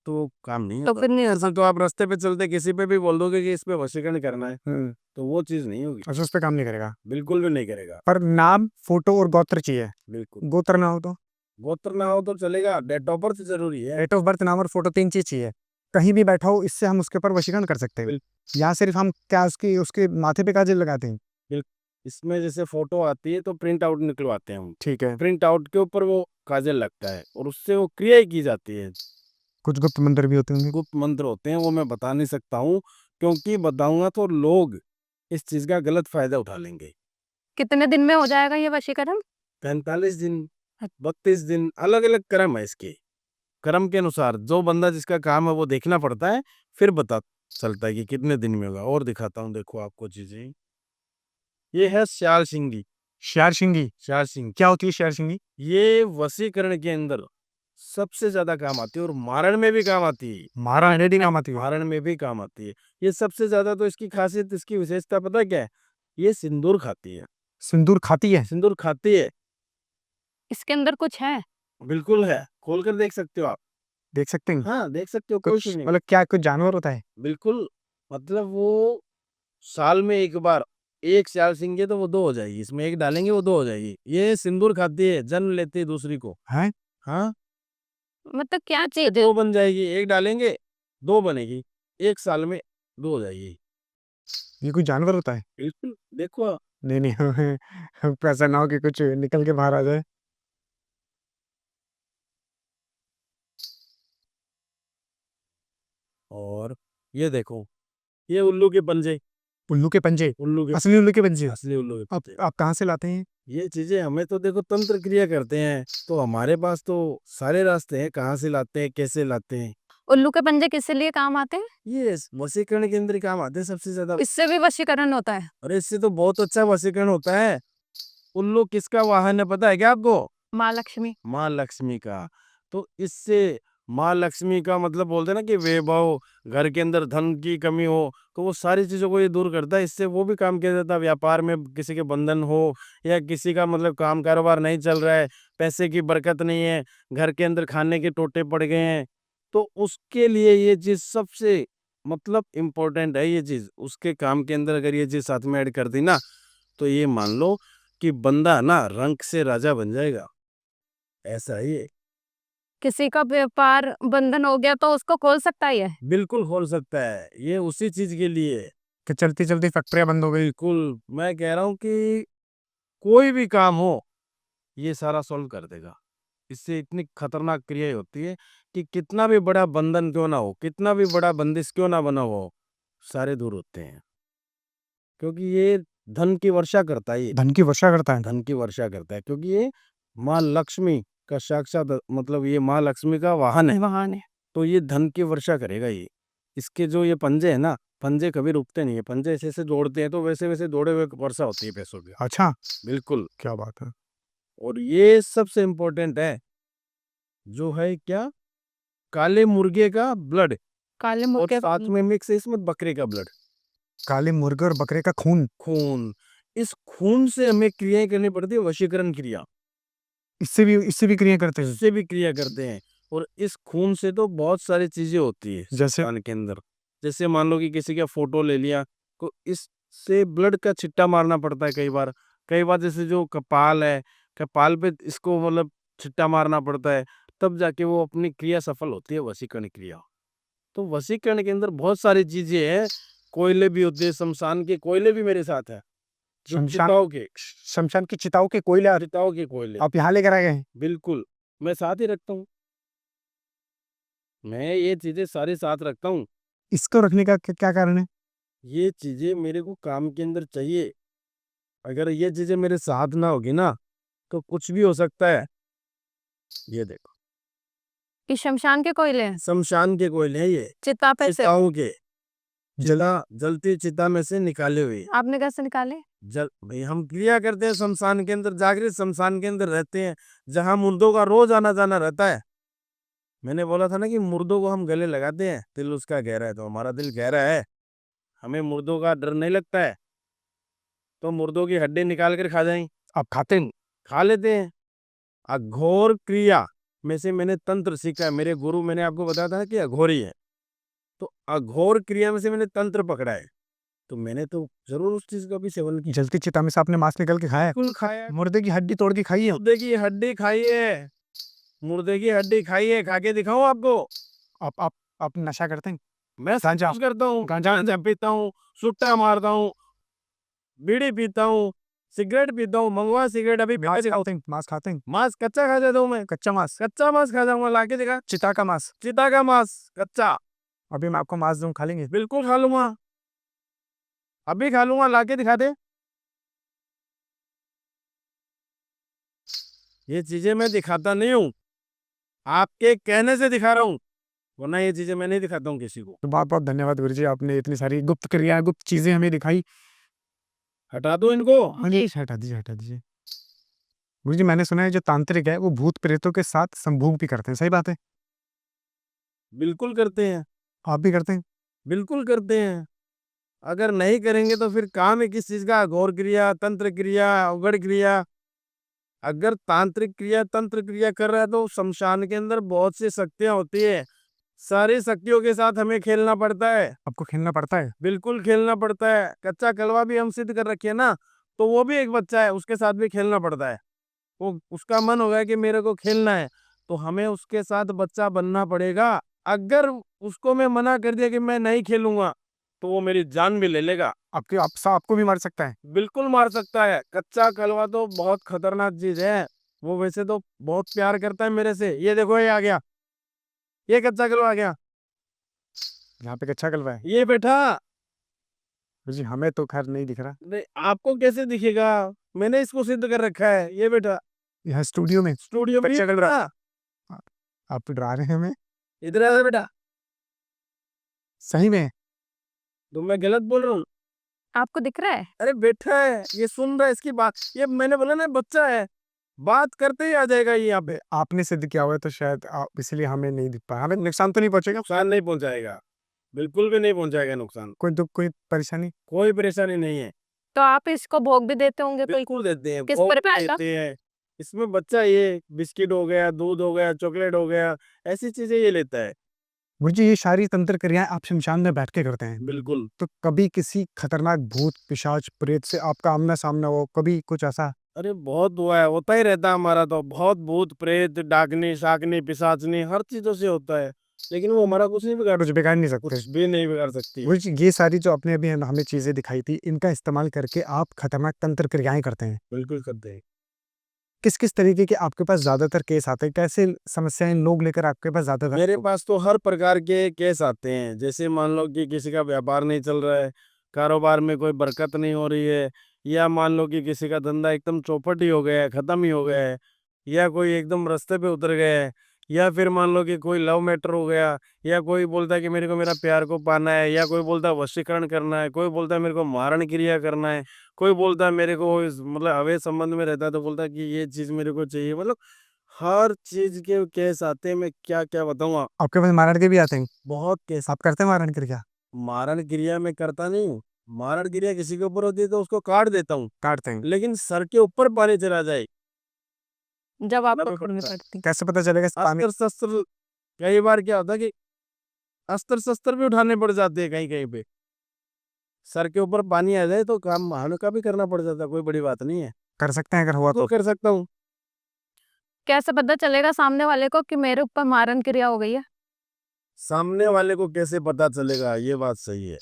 Speaker 1: तो काम नहीं
Speaker 3: तो
Speaker 1: होता।
Speaker 3: फिर नहीं
Speaker 1: ऐसा तो आप रास्ते पे चलते किसी पे भी बोल दोगे कि इस पे वशीकरण करना है, तो वो चीज नहीं होगी,
Speaker 2: अच्छा, उस पर काम नहीं करेगा।
Speaker 1: बिल्कुल भी नहीं करेगा।
Speaker 2: पर नाम, फोटो और गोत्र चाहिए।
Speaker 1: बिल्कुल,
Speaker 2: गोत्र ना हो तो?
Speaker 1: गोत्र ना हो तो चलेगा, डेट ऑफ बर्थ जरूरी है।
Speaker 2: डेट ऑफ बर्थ, नाम और फोटो, 3 चीज चाहिए। कहीं भी बैठा हो, इससे हम उसके ऊपर वशीकरण कर सकते हैं। यहाँ सिर्फ हम क्या उसकी उसके माथे पे काजल लगाते हैं?
Speaker 1: इसमें जैसे फोटो आती है तो प्रिंट आउट निकलवाते हैं हम,
Speaker 2: ठीक है।
Speaker 1: प्रिंट आउट के ऊपर वो काजल लगता है और उससे वो क्रिया की जाती है।
Speaker 2: कुछ गुप्त मंत्र भी होते होंगे।
Speaker 1: गुप्त मंत्र होते हैं, वो मैं बता नहीं सकता हूँ, क्योंकि बताऊंगा तो लोग इस चीज का गलत फायदा उठा लेंगे।
Speaker 3: कितने दिन में हो जाएगा ये वशीकरण?
Speaker 1: 45 दिन, 32 दिन, अलग अलग क्रम है इसके। क्रम के अनुसार जो बंदा जिसका काम है वो देखना पड़ता है, फिर बता चलता है कि कितने दिन में होगा। और दिखाता हूँ, देखो आपको चीजें। ये है श्याल सिंगी।
Speaker 2: श्यार सिंगी
Speaker 1: श्याल सिंह,
Speaker 2: क्या होती है? श्यार सिंगी
Speaker 1: ये वशीकरण के अंदर सबसे ज्यादा काम आती है और मारण में भी काम आती है।
Speaker 2: मारा एडिटिंग नाम आती है।
Speaker 1: मारण में भी काम आती है। ये सबसे ज्यादा तो इसकी खासियत, इसकी विशेषता पता है क्या है? ये सिंदूर खाती है।
Speaker 2: सिंदूर खाती है?
Speaker 1: सिंदूर खाती है,
Speaker 3: इसके अंदर कुछ है?
Speaker 1: बिल्कुल है, खोल कर देख सकते हो आप।
Speaker 2: देख सकते हैं?
Speaker 1: हाँ, देख सकते हो, कोई
Speaker 2: कुछ
Speaker 1: इशू नहीं।
Speaker 2: मतलब क्या कुछ जानवर होता है?
Speaker 1: बिल्कुल, मतलब वो साल में एक बार, एक श्याल सिंगे तो वो दो हो जाएगी, इसमें एक डालेंगे वो दो हो जाएगी। ये सिंदूर खाती है, जन्म लेती है दूसरी को।
Speaker 2: है?
Speaker 1: हाँ,
Speaker 3: मतलब क्या चीज है?
Speaker 1: दो बन जाएगी, एक डालेंगे दो बनेगी, एक साल में दो हो जाएगी।
Speaker 2: ये कोई जानवर होता है?
Speaker 1: बिल्कुल, देखो।
Speaker 2: नहीं नहीं ऐसा ना हो कि कुछ निकल के बाहर आ जाए।
Speaker 1: और ये देखो, ये उल्लू के पंजे,
Speaker 2: उल्लू के पंजे?
Speaker 1: उल्लू के,
Speaker 2: असली उल्लू के पंजे?
Speaker 1: असली उल्लू के पंजे।
Speaker 2: आप कहाँ से लाते हैं?
Speaker 1: ये चीजें हमें तो देखो तंत्र क्रिया करते हैं, तो हमारे पास तो सारे रास्ते हैं, कहाँ से लाते हैं, कैसे लाते हैं।
Speaker 3: उल्लू के पंजे किस लिए काम आते हैं?
Speaker 1: ये वशीकरण के अंदर ही काम आते हैं सबसे ज्यादा।
Speaker 3: इससे भी वशीकरण होता है?
Speaker 1: अरे इससे तो बहुत अच्छा वशीकरण होता है। उल्लू किसका वाहन है पता है क्या आपको?
Speaker 3: माँ लक्ष्मी।
Speaker 1: माँ लक्ष्मी का। तो इससे माँ लक्ष्मी का मतलब बोलते हैं ना कि वैभव, घर के अंदर धन की कमी हो, तो वो सारी चीजों को ये दूर करता है। इससे वो भी काम किया जाता है, व्यापार में किसी के बंधन हो, या किसी का मतलब काम कारोबार नहीं चल रहा है, पैसे की बरकत नहीं है, घर के अंदर खाने के टोटे पड़ गए हैं, तो उसके लिए ये चीज सबसे मतलब इम्पोर्टेंट है। ये चीज उसके काम के अंदर अगर ये चीज साथ में ऐड कर दी ना, तो ये मान लो कि बंदा ना रंक से राजा बन जाएगा। ऐसा ही है।
Speaker 3: किसी का व्यापार बंधन हो गया तो उसको खोल सकता है ये?
Speaker 1: बिल्कुल खोल सकता है, ये उसी चीज के लिए है।
Speaker 2: कि चलती चलती फैक्ट्रियां बंद हो गई?
Speaker 1: बिल्कुल, मैं कह रहा हूँ कि कोई भी काम हो, ये सारा सॉल्व कर देगा। इससे इतनी खतरनाक क्रिया होती है कि कितना भी बड़ा बंधन क्यों ना हो, कितना भी बड़ा बंदिश क्यों ना बना हो, सारे दूर होते हैं। क्योंकि ये धन की वर्षा करता है, ये
Speaker 2: धन की वर्षा करता है?
Speaker 1: धन की वर्षा करता है, क्योंकि ये माँ लक्ष्मी का साक्षात मतलब ये माँ लक्ष्मी का वाहन है,
Speaker 3: वाहन है।
Speaker 1: तो ये धन की वर्षा करेगा ये। इसके जो ये पंजे हैं ना, पंजे कभी रुकते नहीं है, पंजे ऐसे-ऐसे दौड़ते हैं तो वैसे-वैसे दौड़े हुए वर्षा होती है पैसों की।
Speaker 2: अच्छा,
Speaker 1: बिल्कुल।
Speaker 2: क्या बात है।
Speaker 1: और ये सबसे इम्पोर्टेंट है, जो है क्या, काले मुर्गे का ब्लड
Speaker 3: काले
Speaker 1: और
Speaker 3: मुर्गे
Speaker 1: साथ में मिक्स है इसमें बकरे का ब्लड,
Speaker 2: काले मुर्गे और बकरे का खून,
Speaker 1: खून। इस खून से हमें क्रियाएँ करनी पड़ती है, वशीकरण क्रिया,
Speaker 2: इससे भी क्रिया करते हैं।
Speaker 1: इससे भी क्रिया करते हैं। और इस खून से तो बहुत सारी चीज़ें होती है
Speaker 2: जैसे?
Speaker 1: इंसान के अंदर। जैसे मान लो कि किसी का फ़ोटो ले लिया, तो इससे ब्लड का छिट्टा मारना पड़ता है कई बार। कई बार जैसे जो कपाल है, कपाल पे इसको मतलब छिट्टा मारना पड़ता है, तब जाके वो अपनी क्रिया सफल होती है, वशीकरण क्रिया। तो वशीकरण के अंदर बहुत सारी चीज़ें हैं, कोयले भी होते हैं, शमशान के कोयले भी मेरे साथ हैं, जो
Speaker 2: शमशान शमशान की चिताओं के कोयले
Speaker 1: चिताओं के कोयले।
Speaker 2: आप यहाँ लेकर आए हैं?
Speaker 1: बिल्कुल, मैं साथ ही रखता हूँ। मैं ये चीज़ें सारी साथ रखता हूँ।
Speaker 2: इसको रखने का क्या कारण है?
Speaker 1: ये चीज़ें मेरे को काम के अंदर चाहिए। अगर ये चीज़ें मेरे साथ ना होगी ना, तो कुछ भी हो सकता है। ये देखो,
Speaker 3: कि शमशान के कोयले हैं?
Speaker 1: शमशान के कोयले हैं ये,
Speaker 3: चिता पे से
Speaker 1: चिताओं के। जलती चिता में से निकाले हुए।
Speaker 3: आपने कैसे निकाले?
Speaker 1: भाई हम क्रिया करते हैं शमशान के अंदर, जागृत शमशान के अंदर रहते हैं, जहाँ मुर्दों का रोज आना जाना रहता है। मैंने बोला था ना कि मुर्दों को हम गले लगाते हैं, दिल उसका गहरा है, तो हमारा दिल गहरा है, हमें मुर्दों का डर नहीं लगता है, तो मुर्दों की हड्डी निकाल कर खा जाएं,
Speaker 2: आप खाते हैं?
Speaker 1: खा लेते हैं। अघोर क्रिया में से मैंने तंत्र सीखा है, मेरे गुरु, मैंने आपको बताया था कि अघोरी है, तो अघोर क्रिया में से मैंने तंत्र पकड़ा है, तो मैंने तो जरूर उस चीज का भी सेवन किया।
Speaker 2: जलती चिता में से आपने मांस निकल के खाया है?
Speaker 1: बिल्कुल खाया।
Speaker 2: मुर्दे की हड्डी तोड़ के खाई है?
Speaker 1: मुर्दे की हड्डी खाई है, मुर्दे की हड्डी खाई है, खा के दिखाऊं आपको?
Speaker 2: आप नशा करते हैं?
Speaker 1: मैं सब
Speaker 2: गांजा?
Speaker 1: कुछ करता हूँ,
Speaker 2: गांजा?
Speaker 1: गांजा पीता हूँ, सुट्टा मारता हूँ, बीड़ी पीता हूँ, सिगरेट पीता हूँ, मंगवा सिगरेट अभी
Speaker 2: मांस खाते हैं? मांस खाते हैं?
Speaker 1: मांस कच्चा खा जाता हूँ मैं,
Speaker 2: कच्चा मांस?
Speaker 1: कच्चा मांस खा जाऊंगा, लाके दिखा।
Speaker 2: चिता का मांस?
Speaker 1: चिता का मांस कच्चा,
Speaker 2: अभी मैं आपको मांस दूं, खा लेंगे?
Speaker 1: बिल्कुल खा लूंगा, अभी खा लूंगा, लाके दिखा दे। ये चीजें मैं दिखाता नहीं हूँ, आपके कहने से दिखा रहा हूँ, वरना ये चीजें मैं नहीं दिखाता हूँ किसी को।
Speaker 2: तो बहुत बहुत धन्यवाद गुरु जी, आपने इतनी सारी गुप्त क्रिया, गुप्त चीजें हमें दिखाई।
Speaker 1: हटा दो इनको।
Speaker 2: हाँ जी, हटा दीजिए, हटा दीजिए। गुरु जी, मैंने सुना है जो तांत्रिक है वो भूत प्रेतों के साथ संभोग भी करते हैं, सही बात है?
Speaker 1: बिल्कुल करते हैं,
Speaker 2: आप भी करते हैं?
Speaker 1: बिल्कुल करते हैं। अगर नहीं करेंगे तो फिर काम है किस चीज का? घोर क्रिया, तंत्र क्रिया, अवगढ़ क्रिया। अगर तांत्रिक क्रिया, तंत्र क्रिया कर रहा है तो शमशान के अंदर बहुत सी शक्तियां होती है, सारी शक्तियों के साथ हमें खेलना पड़ता है।
Speaker 2: आपको खेलना पड़ता है?
Speaker 1: बिल्कुल खेलना पड़ता है। कच्चा कलवा भी हम सिद्ध कर रखे है ना, तो वो भी एक बच्चा है, उसके साथ भी खेलना पड़ता है। वो उसका मन होगा कि मेरे को खेलना है, तो हमें उसके साथ बच्चा बनना पड़ेगा। अगर उसको मैं मना कर दिया कि मैं नहीं खेलूंगा, तो वो मेरी जान भी ले लेगा।
Speaker 2: आपको भी मार सकता है?
Speaker 1: बिल्कुल मार सकता है। कच्चा कलवा तो बहुत खतरनाक चीज है। वो वैसे तो बहुत प्यार करता है मेरे से। ये देखो, ये आ गया, ये कच्चा कलवा आ गया,
Speaker 2: यहाँ पे कच्चा कलवा है?
Speaker 1: ये बैठा।
Speaker 2: गुरु जी, हमें तो खैर नहीं दिख रहा।
Speaker 1: नहीं, आपको कैसे दिखेगा? मैंने इसको सिद्ध कर रखा है, ये बेटा
Speaker 2: यहाँ स्टूडियो में
Speaker 1: स्टूडियो में
Speaker 2: कच्चा कलवा?
Speaker 1: बैठा।
Speaker 2: आप तो डरा रहे हैं हमें।
Speaker 1: इधर आ बेटा,
Speaker 2: सही में?
Speaker 1: तो मैं गलत बोल रहा हूँ?
Speaker 3: आपको दिख रहा है?
Speaker 1: अरे बैठा है, ये सुन रहा है इसकी बात। ये मैंने बोला ना, बच्चा है, बात करते ही आ जाएगा ये यहाँ पे।
Speaker 2: आपने सिद्ध किया हुआ है तो शायद आप इसलिए हमें नहीं दिख पाया। हमें नुकसान तो नहीं पहुंचेगा?
Speaker 1: नुकसान नहीं पहुंचाएगा, बिल्कुल भी नहीं पहुंचाएगा नुकसान।
Speaker 2: कोई दुख, कोई परेशानी?
Speaker 1: कोई परेशानी नहीं है।
Speaker 3: तो आप इसको भोग भी देते होंगे कोई?
Speaker 1: बिल्कुल देते हैं,
Speaker 3: किस
Speaker 1: भोग
Speaker 3: प्रकार का?
Speaker 1: देते हैं। इसमें बच्चा ये बिस्किट हो गया, दूध हो गया, चॉकलेट हो गया, ऐसी चीजें ये लेता है।
Speaker 2: गुरु जी, ये सारी तंत्र क्रियाएं आप शमशान में बैठ के करते हैं?
Speaker 1: बिल्कुल।
Speaker 2: तो कभी किसी खतरनाक भूत, पिशाच, प्रेत से आपका आमना सामना हो, कभी कुछ ऐसा?
Speaker 1: अरे बहुत हुआ है, होता ही रहता है हमारा तो। बहुत भूत प्रेत, डाकनी शाकनी पिशाचनी हर चीजों से होता है, लेकिन वो हमारा कुछ नहीं बिगाड़
Speaker 2: कुछ बिगाड़ नहीं सकते?
Speaker 1: कुछ भी नहीं बिगाड़ सकती।
Speaker 2: गुरु जी, ये सारी जो आपने अभी हमें चीजें दिखाई थी, इनका इस्तेमाल करके आप खतरनाक तंत्र क्रियाएं करते हैं?
Speaker 1: बिल्कुल करते हैं।
Speaker 2: किस किस तरीके के आपके पास ज्यादातर केस आते हैं? कैसे समस्याएं लोग लेकर आपके पास ज्यादातर?
Speaker 1: मेरे पास तो हर प्रकार के केस आते हैं। जैसे मान लो कि किसी का व्यापार नहीं चल रहा है, कारोबार में कोई बरकत नहीं हो रही है, या मान लो कि किसी का धंधा एकदम चौपट ही हो गया है, खत्म ही हो गया है, या कोई एकदम रास्ते पे उतर गया है, या फिर मान लो कि कोई लव मैटर हो गया, या कोई बोलता है कि मेरे को मेरा प्यार को पाना है, या कोई बोलता है वशीकरण करना है, कोई बोलता है मेरे को मारण क्रिया करना है, कोई बोलता है मेरे को मतलब अवैध संबंध में रहता है तो बोलता है कि ये चीज मेरे को चाहिए। मतलब हर चीज के केस आते हैं, मैं क्या क्या बताऊँ।
Speaker 2: आपके पास मारण के भी आते हैं?
Speaker 1: बहुत केस।
Speaker 2: आप करते हैं मारण क्रिया?
Speaker 1: मारण क्रिया मैं करता नहीं हूँ। मारण क्रिया किसी के ऊपर होती है तो उसको काट देता हूँ,
Speaker 2: काटते हैं?
Speaker 1: लेकिन सर के ऊपर पानी चला जाए
Speaker 3: जब आपको
Speaker 1: मैं
Speaker 3: खून
Speaker 1: पकड़ता।
Speaker 3: पड़ती।
Speaker 2: कैसे पता चलेगा पानी?
Speaker 1: अस्त्र शस्त्र, कई बार क्या होता है कि अस्त्र शस्त्र भी उठाने पड़ जाते हैं कहीं कहीं पे। सर के ऊपर पानी आ जाए तो काम महान का भी करना पड़ जाता है, कोई बड़ी बात नहीं है।
Speaker 2: कर सकते हैं अगर हुआ
Speaker 1: तो
Speaker 2: तो?
Speaker 1: कर सकता हूँ।
Speaker 3: कैसे पता चलेगा सामने वाले को कि मेरे ऊपर मारण क्रिया हो गई है?
Speaker 1: सामने वाले को कैसे पता चलेगा, ये बात सही है।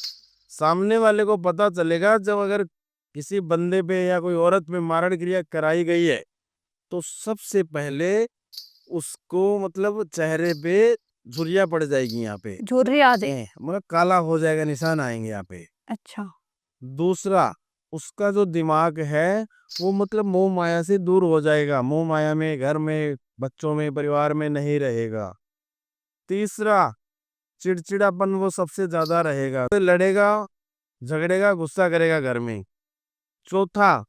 Speaker 1: सामने वाले को पता चलेगा जब अगर किसी बंदे पे या कोई औरत पे मारण क्रिया कराई गई है तो सबसे पहले उसको मतलब चेहरे पे झुर्रियाँ पड़ जाएगी यहाँ पे,
Speaker 3: झुर्री आ जाए।
Speaker 1: मतलब काला हो जाएगा, निशान आएंगे यहाँ पे।
Speaker 3: अच्छा।
Speaker 1: दूसरा, उसका जो दिमाग है वो मतलब मोह माया से दूर हो जाएगा, मोह माया में घर में बच्चों में परिवार में नहीं रहेगा। तीसरा, चिड़चिड़ापन वो सबसे ज्यादा रहेगा, तो लड़ेगा झगड़ेगा गुस्सा करेगा घर में। चौथा,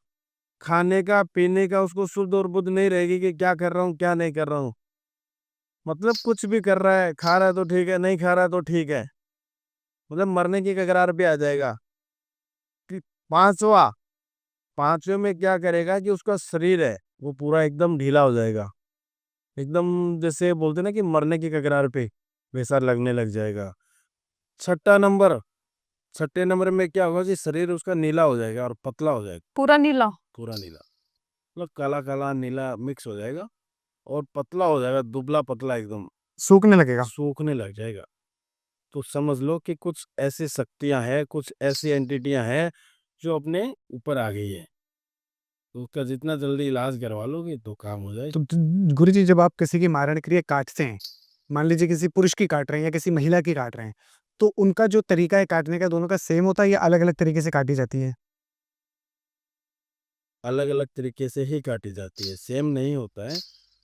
Speaker 1: खाने का पीने का उसको शुद्ध और बुद्ध नहीं रहेगी कि क्या कर रहा हूँ क्या नहीं कर रहा हूँ। मतलब कुछ भी कर रहा है, खा रहा है तो ठीक है, नहीं खा रहा है तो ठीक है, मतलब मरने की कगार पे आ जाएगा। कि पांचवा, पांचवे में क्या करेगा कि उसका शरीर है वो पूरा एकदम ढीला हो जाएगा, एकदम जैसे बोलते ना कि मरने की कगार पे, वैसा लगने लग जाएगा। छठा नंबर, छठे नंबर में क्या होगा कि शरीर उसका नीला हो जाएगा और पतला हो जाएगा।
Speaker 3: पूरा नीला।
Speaker 1: पूरा नीला, मतलब काला काला नीला मिक्स हो जाएगा और पतला हो जाएगा, दुबला पतला एकदम
Speaker 2: सूखने लगेगा?
Speaker 1: सूखने लग जाएगा। तो समझ लो कि कुछ ऐसी शक्तियां हैं, कुछ ऐसी एंटिटियां हैं जो अपने ऊपर आ गई है। तो उसका जितना जल्दी इलाज करवा लोगे तो काम हो जाए।
Speaker 2: तो गुरु जी, जब आप किसी की मारण क्रिया काटते हैं, मान लीजिए किसी पुरुष की काट रहे हैं या किसी महिला की काट रहे हैं, तो उनका जो तरीका है काटने का दोनों का सेम होता है या अलग अलग तरीके से काटी जाती है?
Speaker 1: अलग अलग तरीके से ही काटी जाती है, सेम नहीं होता है।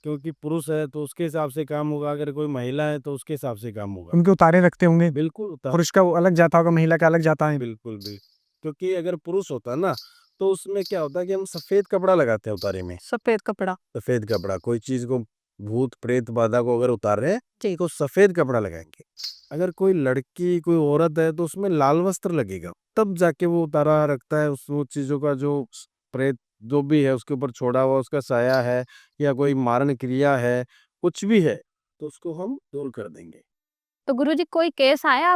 Speaker 1: क्योंकि पुरुष है तो उसके हिसाब से काम होगा, अगर कोई महिला है तो उसके हिसाब से काम होगा।
Speaker 2: उनके उतारे रखते होंगे?
Speaker 1: बिल्कुल उतार।
Speaker 2: पुरुष का वो अलग जाता होगा, महिला का अलग जाता है?
Speaker 1: बिल्कुल बिल्कुल। क्योंकि अगर पुरुष होता ना तो उसमें क्या होता है कि हम सफेद कपड़ा लगाते हैं उतारे में।
Speaker 3: सफेद कपड़ा।
Speaker 1: सफेद कपड़ा, कोई चीज को भूत प्रेत बाधा को अगर उतार रहे हैं
Speaker 3: जी।
Speaker 1: तो सफेद कपड़ा लगाएंगे। अगर कोई लड़की कोई औरत है तो उसमें लाल वस्त्र लगेगा, तब जाके वो उतारा रखता है उस वो चीजों का जो प्रेत जो भी है उसके ऊपर छोड़ा हुआ उसका साया है या कोई मारण क्रिया है, कुछ भी है तो उसको हम दूर कर देंगे।
Speaker 3: तो गुरुजी कोई केस आया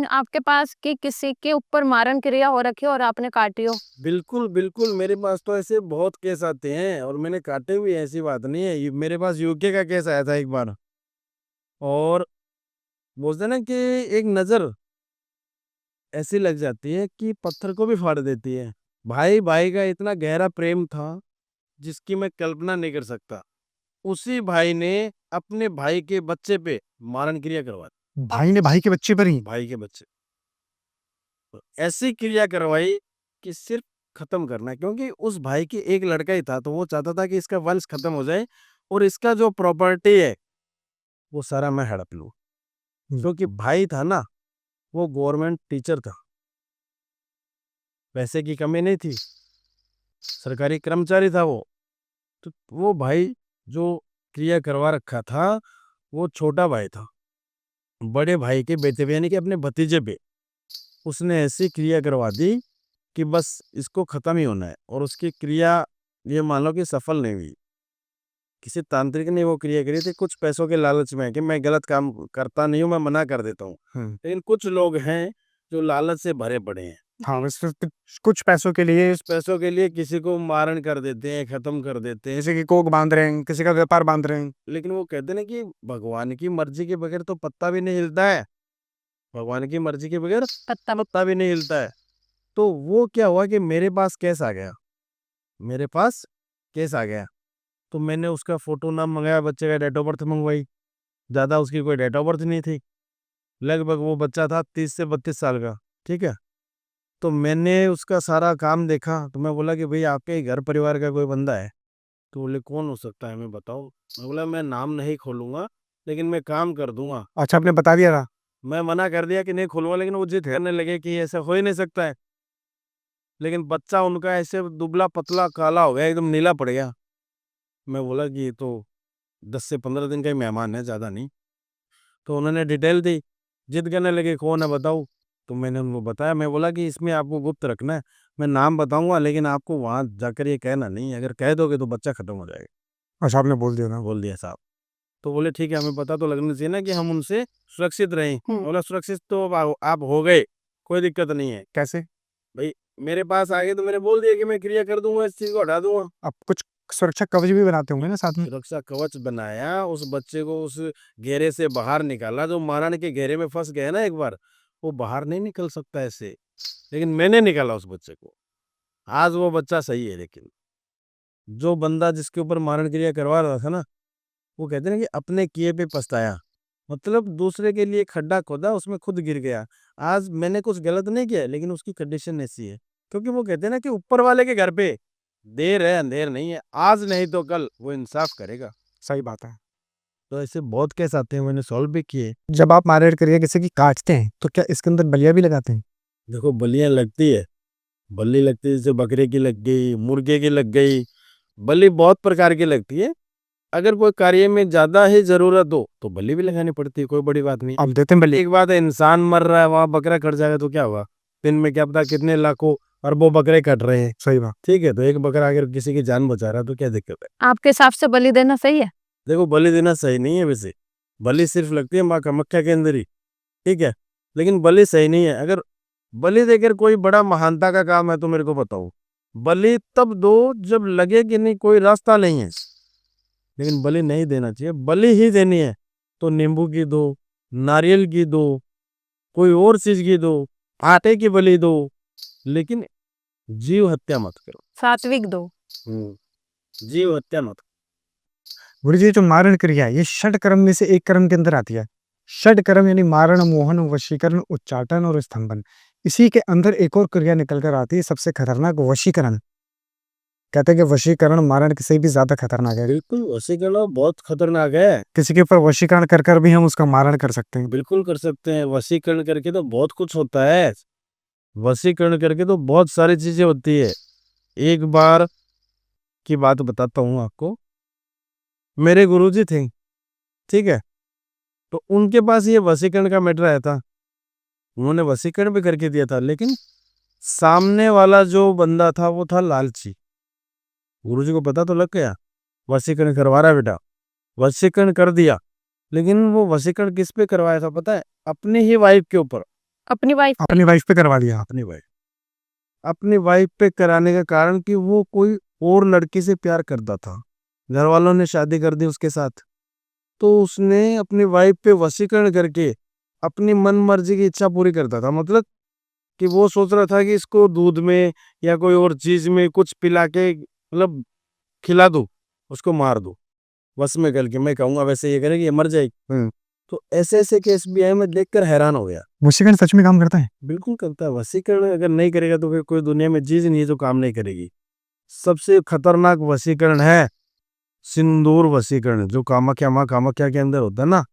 Speaker 3: आपके पास कि किसी के ऊपर मारण क्रिया हो रखी हो और आपने काटी हो?
Speaker 1: बिल्कुल बिल्कुल, मेरे पास तो ऐसे बहुत केस आते हैं और मैंने काटे हुए हैं, ऐसी बात नहीं है। मेरे पास यूके का केस आया था एक बार, और बोलते ना कि एक नजर ऐसी लग जाती है कि पत्थर को भी फाड़ देती है। भाई भाई का इतना गहरा प्रेम था जिसकी मैं कल्पना नहीं कर सकता। उसी भाई ने अपने भाई के बच्चे पे मारण क्रिया करवा दी।
Speaker 2: भाई ने भाई के बच्चे पर ही?
Speaker 1: भाई के बच्चे पर ऐसी क्रिया करवाई कि सिर्फ खत्म करना है, क्योंकि उस भाई की एक लड़का ही था तो वो चाहता था कि इसका वंश खत्म हो जाए और इसका जो प्रॉपर्टी है वो सारा मैं हड़प लूं। क्योंकि भाई था ना, वो गवर्नमेंट टीचर था, पैसे की कमी नहीं थी, सरकारी कर्मचारी था वो। तो वो भाई जो क्रिया करवा रखा था वो छोटा भाई था, बड़े भाई के बेटे पे यानी कि अपने भतीजे पे उसने ऐसी क्रिया करवा दी कि बस इसको खत्म ही होना है। और उसकी क्रिया ये मान लो कि सफल नहीं हुई। किसी तांत्रिक ने वो क्रिया करी थी कुछ पैसों के लालच में, कि मैं गलत काम करता नहीं हूँ, मैं मना कर देता हूँ। लेकिन कुछ लोग हैं जो लालच से भरे पड़े हैं,
Speaker 2: हाँ, बस कुछ पैसों के लिए,
Speaker 1: इस पैसों के लिए किसी को मारण कर देते हैं, खत्म कर देते हैं।
Speaker 2: जैसे कि कोक बांध रहे हैं, किसी का व्यापार बांध रहे हैं।
Speaker 1: लेकिन वो कहते हैं ना कि भगवान की मर्जी के बगैर तो पत्ता भी नहीं हिलता है, भगवान की मर्जी के बगैर
Speaker 3: पत्ता।
Speaker 1: पत्ता भी नहीं हिलता है। तो वो क्या हुआ कि मेरे पास केस आ गया, मेरे पास केस आ गया तो मैंने उसका फोटो नाम मंगाया, बच्चे का डेट ऑफ बर्थ मंगवाई। ज़्यादा उसकी कोई डेट ऑफ बर्थ नहीं थी, लगभग वो बच्चा था 30 से 32 साल का। ठीक है, तो मैंने उसका सारा काम देखा तो मैं बोला कि भाई आपके ही घर परिवार का कोई बंदा है तो बोले कौन हो सकता है, मैं बताओ। मैं बोला मैं नाम नहीं खोलूंगा, लेकिन मैं काम कर दूंगा।
Speaker 2: अच्छा, आपने बता दिया था।
Speaker 1: मैं मना कर दिया कि नहीं खोलूंगा, लेकिन वो जिद करने लगे कि ऐसा हो ही नहीं सकता है। लेकिन बच्चा उनका ऐसे दुबला पतला काला हो गया, एकदम नीला पड़ गया। मैं बोला कि ये तो 10 से 15 दिन का ही मेहमान है, ज़्यादा नहीं। तो उन्होंने डिटेल दी, जिद करने लगे कौन है बताओ। तो मैंने उनको बताया, मैं बोला कि इसमें आपको गुप्त रखना है, मैं नाम बताऊंगा लेकिन आपको वहां जाकर ये कहना नहीं है, अगर कह दोगे तो बच्चा खत्म हो जाएगा।
Speaker 2: अच्छा, आपने बोल दिया था।
Speaker 1: बोल दिया साहब। तो बोले ठीक है, हमें पता तो लगना चाहिए ना कि हम उनसे सुरक्षित रहें। बोला सुरक्षित तो अब आप हो गए, कोई दिक्कत नहीं है।
Speaker 2: कैसे?
Speaker 1: भाई मेरे पास आ गए तो मैंने बोल दिया कि मैं क्रिया कर दूंगा, इस चीज को हटा दूंगा।
Speaker 2: आप कुछ सुरक्षा कवच भी बनाते होंगे ना साथ में?
Speaker 1: सुरक्षा कवच बनाया, उस बच्चे को उस घेरे से बाहर निकाला। जो मारण के घेरे में फंस गया ना एक बार, वो बाहर नहीं निकल सकता ऐसे, लेकिन मैंने निकाला उस बच्चे को। आज वो बच्चा सही है। लेकिन जो बंदा जिसके ऊपर मारण क्रिया करवा रहा था ना, वो कहते हैं ना कि अपने किए पे पछताया। मतलब दूसरे के लिए खड्डा खोदा, उसमें खुद गिर गया। आज मैंने कुछ गलत नहीं किया, लेकिन उसकी कंडीशन ऐसी है। क्योंकि वो कहते हैं ना कि ऊपर वाले के घर पे देर है अंधेर नहीं है, आज नहीं तो कल वो इंसाफ करेगा।
Speaker 2: सही बात है।
Speaker 1: तो ऐसे बहुत केस आते हैं, मैंने सॉल्व भी किए।
Speaker 2: जब आप मारएड करिए किसी की काटते हैं तो क्या इसके अंदर बलिया भी लगाते हैं?
Speaker 1: देखो बलियां लगती है, बलि लगती है, जैसे बकरे की लग गई, मुर्गे की लग गई। बलि बहुत प्रकार की लगती है। अगर कोई कार्य में ज्यादा ही जरूरत हो तो बलि भी लगानी पड़ती है, कोई बड़ी बात नहीं।
Speaker 2: आप देते हैं बलि?
Speaker 1: एक बात है, इंसान मर रहा है, वहां बकरा कट जाएगा तो क्या हुआ? दिन में क्या पता कितने लाखों अरबों बकरे कट रहे हैं।
Speaker 2: सही बात।
Speaker 1: ठीक है, तो एक बकरा अगर किसी की जान बचा रहा है तो क्या दिक्कत है?
Speaker 3: आपके हिसाब से बलि देना सही है?
Speaker 1: देखो बलि देना सही नहीं है वैसे। बलि सिर्फ लगती है माँ कामाख्या के अंदर ही, ठीक है, लेकिन बलि सही नहीं है। अगर बलि देकर कोई बड़ा महानता का काम है तो मेरे को बताओ, बलि तब दो जब लगे कि नहीं कोई रास्ता नहीं है। लेकिन बलि नहीं देना चाहिए, बलि ही देनी है तो नींबू की दो, नारियल की दो, कोई और चीज की दो, आटे की बलि दो, लेकिन जीव हत्या मत करो।
Speaker 3: सात्विक दो।
Speaker 1: जीव हत्या मत
Speaker 2: गुरु जी, जो मारण क्रिया है ये षट कर्म में से एक कर्म के अंदर आती है। षट कर्म यानी मारण, मोहन, वशीकरण, उच्चाटन और स्तंभन। इसी के अंदर एक और क्रिया निकल कर आती है, सबसे खतरनाक, वशीकरण। कहते हैं कि वशीकरण मारण से भी ज्यादा खतरनाक है।
Speaker 1: बिल्कुल, वशीकरण बहुत खतरनाक है।
Speaker 2: किसी के ऊपर वशीकरण कर कर भी हम उसका मारण कर सकते हैं।
Speaker 1: बिल्कुल कर सकते हैं, वशीकरण करके तो बहुत कुछ होता है। वशीकरण करके तो बहुत सारी चीजें होती है। एक बार की बात बताता हूँ आपको। मेरे गुरुजी थे, ठीक है, तो उनके पास ये वशीकरण का मैटर आया था। उन्होंने वशीकरण भी करके दिया था, लेकिन सामने वाला जो बंदा था वो था लालची। गुरुजी को पता तो लग गया वशीकरण करवा रहा है बेटा, वशीकरण कर दिया। लेकिन वो वशीकरण किस पे करवाया था पता है? अपनी ही वाइफ के ऊपर।
Speaker 3: अपनी वाइफ?
Speaker 2: अपनी वाइफ पे करवा दिया।
Speaker 1: अपनी वाइफ पे कराने का कारण कि वो कोई और लड़की से प्यार करता था, घर वालों ने शादी कर दी उसके साथ। तो उसने अपनी वाइफ पे वशीकरण करके अपनी मन मर्जी की इच्छा पूरी करता था। मतलब कि वो सोच रहा था कि इसको दूध में या कोई और चीज में कुछ पिला के, मतलब खिला दूं, उसको मार दूं, बस में करके मैं कहूंगा वैसे ये करेगी, ये मर जाएगी। तो ऐसे ऐसे केस भी आए, मैं देखकर हैरान हो गया।
Speaker 2: वशीकरण सच में काम करता है?
Speaker 1: बिल्कुल करता है। वशीकरण अगर नहीं करेगा तो फिर कोई दुनिया में चीज नहीं है जो काम नहीं करेगी। सबसे खतरनाक वशीकरण है सिंदूर वशीकरण, जो कामाख्या माँ कामाख्या के अंदर होता है ना,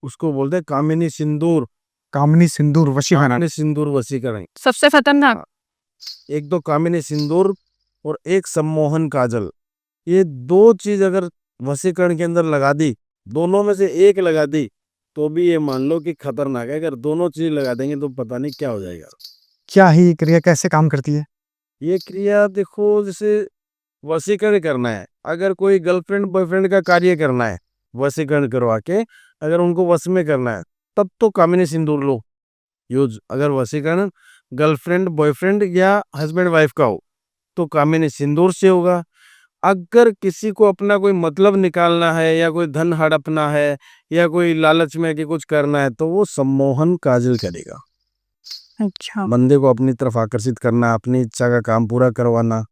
Speaker 1: उसको बोलते हैं कामिनी सिंदूर।
Speaker 2: कामनी सिंदूर वशीकरण।
Speaker 1: कामिनी सिंदूर वशीकरण।
Speaker 3: सबसे खतरनाक?
Speaker 1: एक तो कामिनी सिंदूर और एक सम्मोहन काजल, ये दो चीज अगर वशीकरण के अंदर लगा दी, दोनों में से एक लगा दी, तो भी ये मान लो कि खतरनाक है। अगर दोनों चीज लगा देंगे तो पता नहीं क्या हो जाएगा।
Speaker 2: क्या है ये क्रिया, कैसे काम करती है?
Speaker 1: ये क्रिया देखो, जैसे वशीकरण करना है, अगर कोई गर्लफ्रेंड बॉयफ्रेंड का कार्य करना है वशीकरण करवा के, अगर उनको वश में करना है, तब तो कामिनी सिंदूर लो यूज। अगर वशीकरण गर्लफ्रेंड बॉयफ्रेंड या हस्बैंड वाइफ का हो तो कामिनी सिंदूर से होगा। अगर किसी को अपना कोई मतलब निकालना है या कोई धन हड़पना है या कोई लालच में कि कुछ करना है, तो वो सम्मोहन काजल करेगा।
Speaker 3: अच्छा।
Speaker 1: बंदे को अपनी तरफ आकर्षित करना, अपनी इच्छा का काम पूरा करवाना।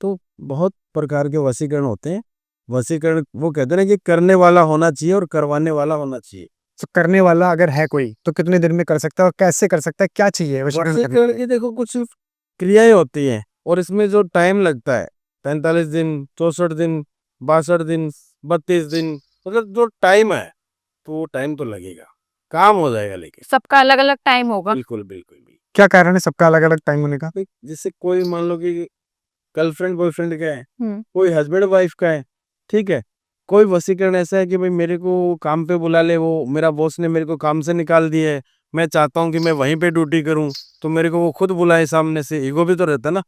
Speaker 1: तो बहुत प्रकार के वशीकरण होते हैं। वशीकरण वो कहते हैं कि करने वाला होना चाहिए और करवाने वाला होना चाहिए।
Speaker 2: तो करने वाला अगर है कोई तो कितने दिन में कर सकता है और कैसे कर सकता है, क्या चाहिए वशीकरण करने?
Speaker 1: वशीकरण की देखो कुछ क्रियाएं होती हैं और इसमें जो टाइम लगता है, 45 दिन, 64 दिन, 62 दिन, 32 दिन, मतलब जो टाइम है तो वो टाइम तो लगेगा, काम हो जाएगा लेकिन।
Speaker 3: सबका अलग-अलग टाइम होगा।
Speaker 1: बिल्कुल, बिल्कुल, बिल्कुल।
Speaker 2: क्या कारण है सबका अलग-अलग टाइम होने का?
Speaker 1: भाई, जैसे कोई मान लो कि गर्लफ्रेंड बॉयफ्रेंड का है,
Speaker 3: हुँ।
Speaker 1: कोई हस्बैंड वाइफ का है, ठीक है? कोई वशीकरण ऐसा है कि भाई मेरे को काम पे बुला ले, वो मेरा बॉस ने मेरे को काम से निकाल दिया है, मैं चाहता हूँ कि मैं वहीं पे ड्यूटी करूँ, तो मेरे को वो खुद बुलाए सामने से, ईगो भी तो रहता है ना।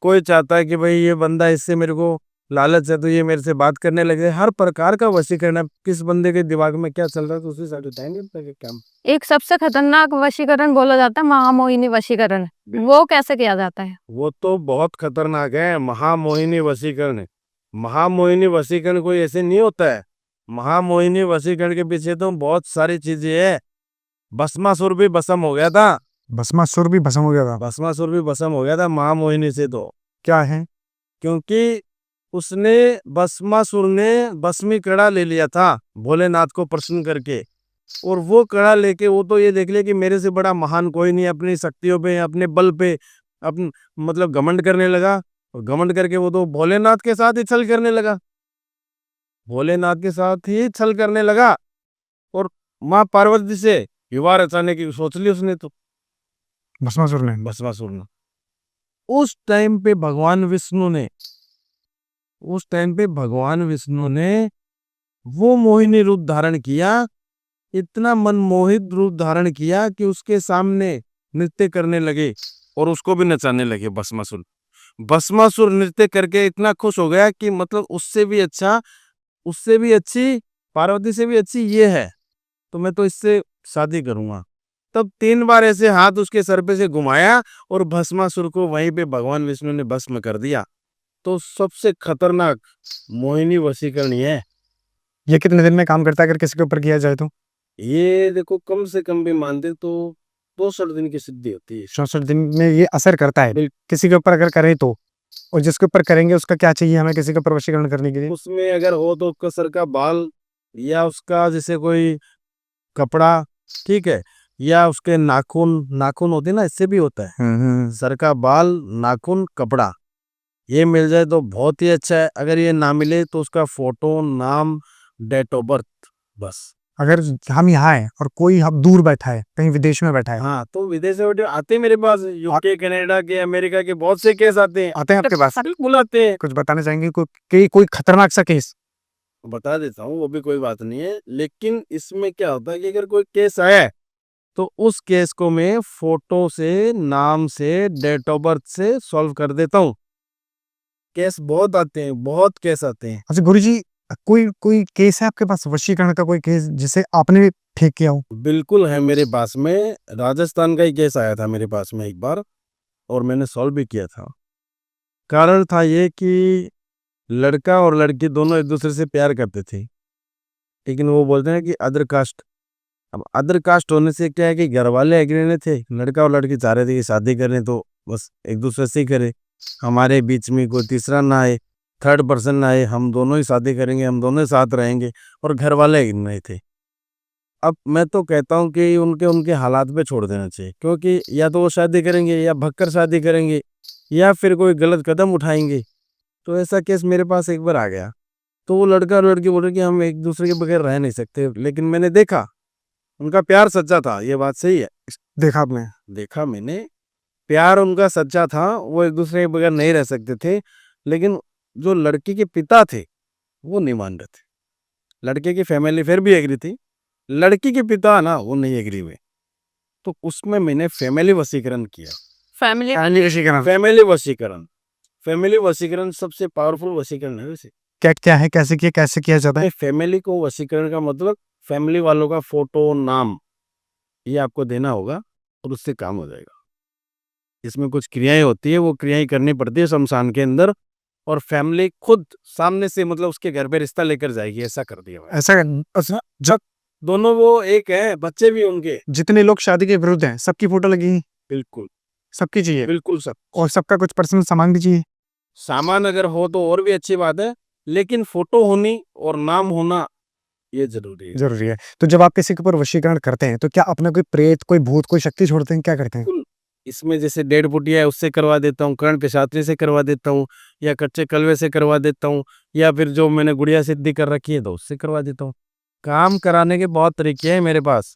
Speaker 1: कोई चाहता है कि भाई ये बंदा, इससे मेरे को लालच है तो ये मेरे से बात करने लगे। हर प्रकार का वशीकरण है, किस बंदे के दिमाग में क्या चल रहा है तो उसी हिसाब से टाइम लगेगा काम।
Speaker 3: एक सबसे खतरनाक वशीकरण बोला जाता है महामोहिनी वशीकरण। वो कैसे किया जाता है?
Speaker 1: वो तो बहुत खतरनाक है, महामोहिनी वशीकरण। महामोहिनी वशीकरण कोई ऐसे नहीं होता है। महामोहिनी वशीकरण के पीछे तो बहुत सारी चीजें है। भस्मासुर भी भस्म हो गया था।
Speaker 2: भस्मासुर भी भस्म हो गया था।
Speaker 1: भस्मासुर भी भस्म हो गया था महामोहिनी से तो।
Speaker 2: क्या है?
Speaker 1: क्योंकि उसने, भस्मासुर ने भस्मी कड़ा ले लिया था भोलेनाथ को प्रसन्न करके, और वो कड़ा लेके वो तो ये देख लिया कि मेरे से बड़ा महान कोई नहीं, अपनी शक्तियों पे, अपने बल पे अपन मतलब घमंड करने लगा। और घमंड करके वो तो भोलेनाथ के साथ ही छल करने लगा, भोलेनाथ के साथ ही छल करने लगा। और माँ पार्वती से विवाह रचाने की सोच ली उसने तो,
Speaker 2: भस्मासुर ने।
Speaker 1: भस्मासुर ने। उस टाइम पे भगवान विष्णु ने, उस टाइम पे भगवान विष्णु ने वो मोहिनी रूप धारण किया, इतना मनमोहित रूप धारण किया कि उसके सामने नृत्य करने लगे और उसको भी नचाने लगे भस्मासुर। भस्मासुर नृत्य करके इतना खुश हो गया कि मतलब उससे भी अच्छा, उससे भी अच्छी, पार्वती से भी अच्छी ये है, तो मैं तो इससे शादी करूंगा। तब 3 बार ऐसे हाथ उसके सर पे से घुमाया और भस्मासुर को वहीं पे भगवान विष्णु ने भस्म कर दिया। तो सबसे खतरनाक मोहिनी वशीकरण ये है।
Speaker 2: ये कितने दिन में काम करता है अगर किसी के ऊपर किया जाए तो?
Speaker 1: ये देखो कम से कम भी मानते तो 62 दिन की सिद्धि होती है।
Speaker 2: 64 दिन में ये असर करता है
Speaker 1: बिल्कुल।
Speaker 2: किसी के ऊपर अगर करें तो? और जिसके ऊपर करेंगे उसका क्या चाहिए हमें किसी के ऊपर वशीकरण करने के लिए?
Speaker 1: उसमें अगर हो तो उसका सर का बाल, या उसका जैसे कोई कपड़ा, ठीक है, या उसके नाखून, नाखून होते हैं ना, इससे भी होता है। सर का बाल, नाखून, कपड़ा, ये मिल जाए तो बहुत ही अच्छा है। अगर ये ना मिले तो उसका फोटो, नाम, डेट ऑफ बर्थ, बस।
Speaker 2: अगर हम यहाँ हैं और कोई हम दूर बैठा है, कहीं विदेश में बैठा है,
Speaker 1: हाँ, तो विदेश से आते हैं मेरे पास, यूके, कनाडा के, अमेरिका के बहुत से केस आते हैं।
Speaker 2: आते हैं आपके पास?
Speaker 1: बिल्कुल आते हैं।
Speaker 2: कुछ बताना चाहेंगे कोई खतरनाक सा केस?
Speaker 1: बता देता हूँ, वो भी कोई बात नहीं है। लेकिन इसमें क्या होता है कि अगर कोई केस आया है तो उस केस को मैं फोटो से, नाम से, डेट ऑफ बर्थ से सॉल्व कर देता हूँ। केस बहुत आते हैं, बहुत केस आते हैं।
Speaker 2: अच्छा गुरुजी, कोई कोई केस है आपके पास वशीकरण का, कोई केस जिसे आपने ठीक किया हो?
Speaker 1: बिल्कुल है मेरे पास में। राजस्थान का ही केस आया था मेरे पास में एक बार, और मैंने सॉल्व भी किया था। कारण था ये कि लड़का और लड़की दोनों एक दूसरे से प्यार करते थे, लेकिन वो बोलते हैं कि अदर कास्ट। अब अदर कास्ट होने से क्या है कि घर वाले एग्री नहीं थे, लड़का और लड़की चाह रहे थे कि शादी करें तो बस एक दूसरे से ही करें, हमारे बीच में कोई तीसरा ना आए, थर्ड पर्सन ना आए, हम दोनों ही शादी करेंगे, हम दोनों ही साथ रहेंगे। और घर वाले एग्री नहीं थे। अब मैं तो कहता हूँ कि उनके उनके हालात पे छोड़ देना चाहिए, क्योंकि या तो वो शादी करेंगे, या भगकर शादी करेंगे, या फिर कोई गलत कदम उठाएंगे। तो ऐसा केस मेरे पास एक बार आ गया। तो वो लड़का और लड़की बोल रहे कि हम एक दूसरे के बगैर रह नहीं सकते, लेकिन मैंने देखा उनका प्यार सच्चा था, ये बात सही है।
Speaker 2: देखा आपने?
Speaker 1: देखा मैंने, प्यार उनका सच्चा था, वो एक दूसरे के बगैर नहीं रह सकते थे। लेकिन जो लड़की के पिता थे वो नहीं मान रहे थे। लड़के की फैमिली फिर भी एग्री थी, लड़की के पिता ना वो नहीं एग्री हुए। तो उसमें मैंने फैमिली वशीकरण किया।
Speaker 3: फैमिली
Speaker 2: वशीकरण
Speaker 1: फैमिली वशीकरण, फैमिली वशीकरण सबसे पावरफुल वशीकरण है वैसे।
Speaker 2: क्या क्या है, कैसे किया जाता है?
Speaker 1: फैमिली को वशीकरण का मतलब फैमिली वालों का फोटो, नाम, ये आपको देना होगा और उससे काम हो जाएगा। इसमें कुछ क्रियाएं होती है, वो क्रियाएं करनी पड़ती है शमशान के अंदर, और फैमिली खुद सामने से मतलब उसके घर पे रिश्ता लेकर जाएगी, ऐसा कर दिया हुआ है।
Speaker 2: ऐसा जब
Speaker 1: दोनों वो एक है, बच्चे भी उनके।
Speaker 2: जितने लोग शादी के विरुद्ध हैं सबकी फोटो लगी है?
Speaker 1: बिल्कुल,
Speaker 2: सबकी चाहिए?
Speaker 1: बिल्कुल सब।
Speaker 2: और सबका कुछ पर्सनल सामान भी चाहिए?
Speaker 1: सामान अगर हो तो और भी अच्छी बात है, लेकिन फोटो होनी और नाम होना ये जरूरी है।
Speaker 2: जरूरी है। तो जब आप किसी के ऊपर वशीकरण करते हैं तो क्या अपना कोई प्रेत, कोई भूत, कोई शक्ति छोड़ते हैं, क्या करते हैं?
Speaker 1: बिल्कुल, इसमें जैसे डेढ़ फुटिया है उससे करवा देता हूँ, कर्ण पिशाचनी से करवा देता हूँ, या कच्चे कलवे से करवा देता हूँ, या फिर जो मैंने गुड़िया सिद्धि कर रखी है तो उससे करवा देता हूँ। काम कराने के बहुत तरीके हैं मेरे पास।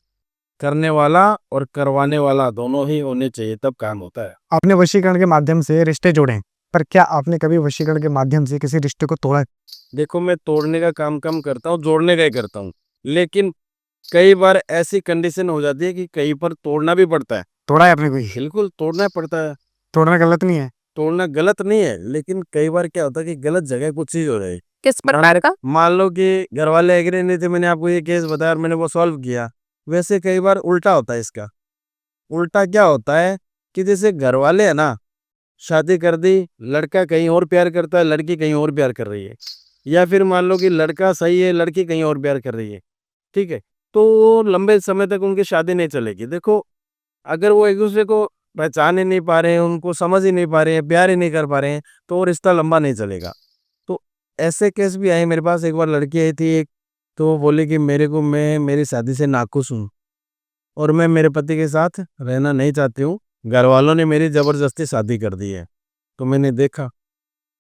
Speaker 1: करने वाला और करवाने वाला दोनों ही होने चाहिए, तब काम होता है।
Speaker 2: आपने वशीकरण के माध्यम से रिश्ते जोड़े हैं, पर क्या आपने कभी वशीकरण के माध्यम से किसी रिश्ते को तोड़ा है?
Speaker 1: देखो, मैं तोड़ने का काम कम करता हूँ, जोड़ने का ही करता हूँ। लेकिन कई बार ऐसी कंडीशन हो जाती है कि कहीं पर तोड़ना भी पड़ता है।
Speaker 2: तोड़ा है आपने कोई?
Speaker 1: बिल्कुल तोड़ना पड़ता है।
Speaker 2: तोड़ना गलत नहीं है।
Speaker 1: तोड़ना गलत नहीं है, लेकिन कई बार क्या होता है कि गलत जगह कुछ चीज हो जाए।
Speaker 3: किस प्रकार का?
Speaker 1: मान लो कि घर वाले एग्री नहीं थे, मैंने आपको ये केस बताया और मैंने वो सॉल्व किया। वैसे कई बार उल्टा होता है इसका। उल्टा क्या होता है कि जैसे घर वाले है ना, शादी कर दी, लड़का कहीं और प्यार करता है, लड़की कहीं और प्यार कर रही है, या फिर मान लो कि लड़का सही है, लड़की कहीं और प्यार कर रही है, ठीक है, तो लंबे समय तक उनकी शादी नहीं चलेगी। देखो, अगर वो एक दूसरे को पहचान ही नहीं पा रहे हैं, उनको समझ ही नहीं पा रहे हैं, प्यार ही नहीं कर पा रहे हैं, तो वो रिश्ता लंबा नहीं चलेगा। तो ऐसे केस भी आए मेरे पास। एक बार लड़की आई थी एक, तो वो बोली कि मैं मेरी शादी से नाखुश हूँ और मैं मेरे पति के साथ रहना नहीं चाहती हूँ, घर वालों ने मेरी जबरदस्ती शादी कर दी है। तो मैंने देखा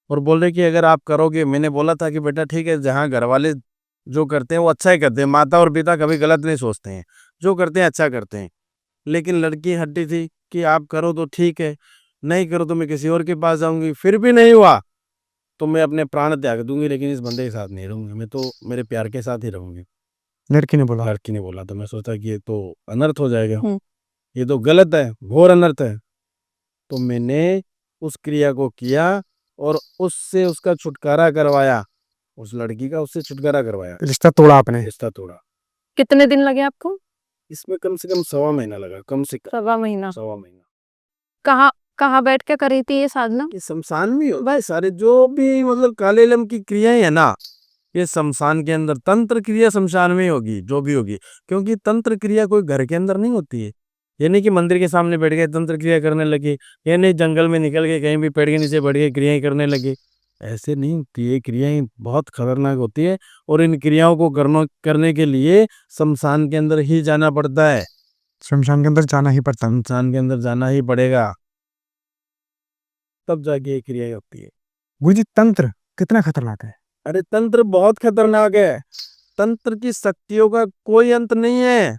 Speaker 1: और बोल रहे कि अगर आप करोगे, मैंने बोला था कि बेटा ठीक है, जहाँ घर वाले जो करते हैं वो अच्छा ही करते हैं, माता और पिता कभी गलत नहीं सोचते हैं, जो करते हैं अच्छा करते हैं। लेकिन लड़की हट्टी थी कि आप करो तो ठीक है, नहीं करो तो मैं किसी और के पास जाऊंगी। फिर भी नहीं हुआ तो मैं अपने प्राण त्याग दूंगी, लेकिन इस बंदे के साथ नहीं रहूंगी, मैं तो मेरे प्यार के साथ ही रहूंगी।
Speaker 2: लड़की ने बोला।
Speaker 1: लड़की ने बोला, तो मैं सोचा कि ये तो अनर्थ हो जाएगा, ये तो गलत है, घोर अनर्थ है। तो मैंने उस क्रिया को किया और उससे उसका छुटकारा करवाया, उस लड़की का उससे छुटकारा करवाया,
Speaker 2: रिश्ता तोड़ा आपने?
Speaker 1: रिश्ता तोड़ा।
Speaker 3: कितने दिन लगे आपको?
Speaker 1: इसमें कम से कम 1.25 महीना लगा, कम से कम
Speaker 3: 1.25 महीना।
Speaker 1: 1.25 महीना।
Speaker 3: कहाँ कहाँ बैठ के करी थी ये साधना?
Speaker 1: ये शमशान में होता है सारे, जो भी मतलब काले इलम की क्रियाएं है ना, ये शमशान के अंदर। तंत्र क्रिया शमशान में ही होगी, जो भी होगी, क्योंकि तंत्र क्रिया कोई घर के अंदर नहीं होती है। ये नहीं कि मंदिर के सामने बैठ गए तंत्र क्रिया करने लगे, ये नहीं जंगल में निकल गए कहीं भी पेड़ के नीचे बैठ गए क्रियाएं करने लगे। ऐसे नहीं होती, ये क्रियाएं बहुत खतरनाक होती है और इन क्रियाओं को करने के लिए शमशान के अंदर ही जाना पड़ता है।
Speaker 2: शमशान के अंदर जाना ही पड़ता है।
Speaker 1: शमशान के अंदर जाना ही पड़ेगा, तब जाके ये क्रियाएं होती है।
Speaker 2: गुरुजी, तंत्र कितना खतरनाक है?
Speaker 1: अरे तंत्र बहुत खतरनाक है। तंत्र की शक्तियों का कोई अंत नहीं है।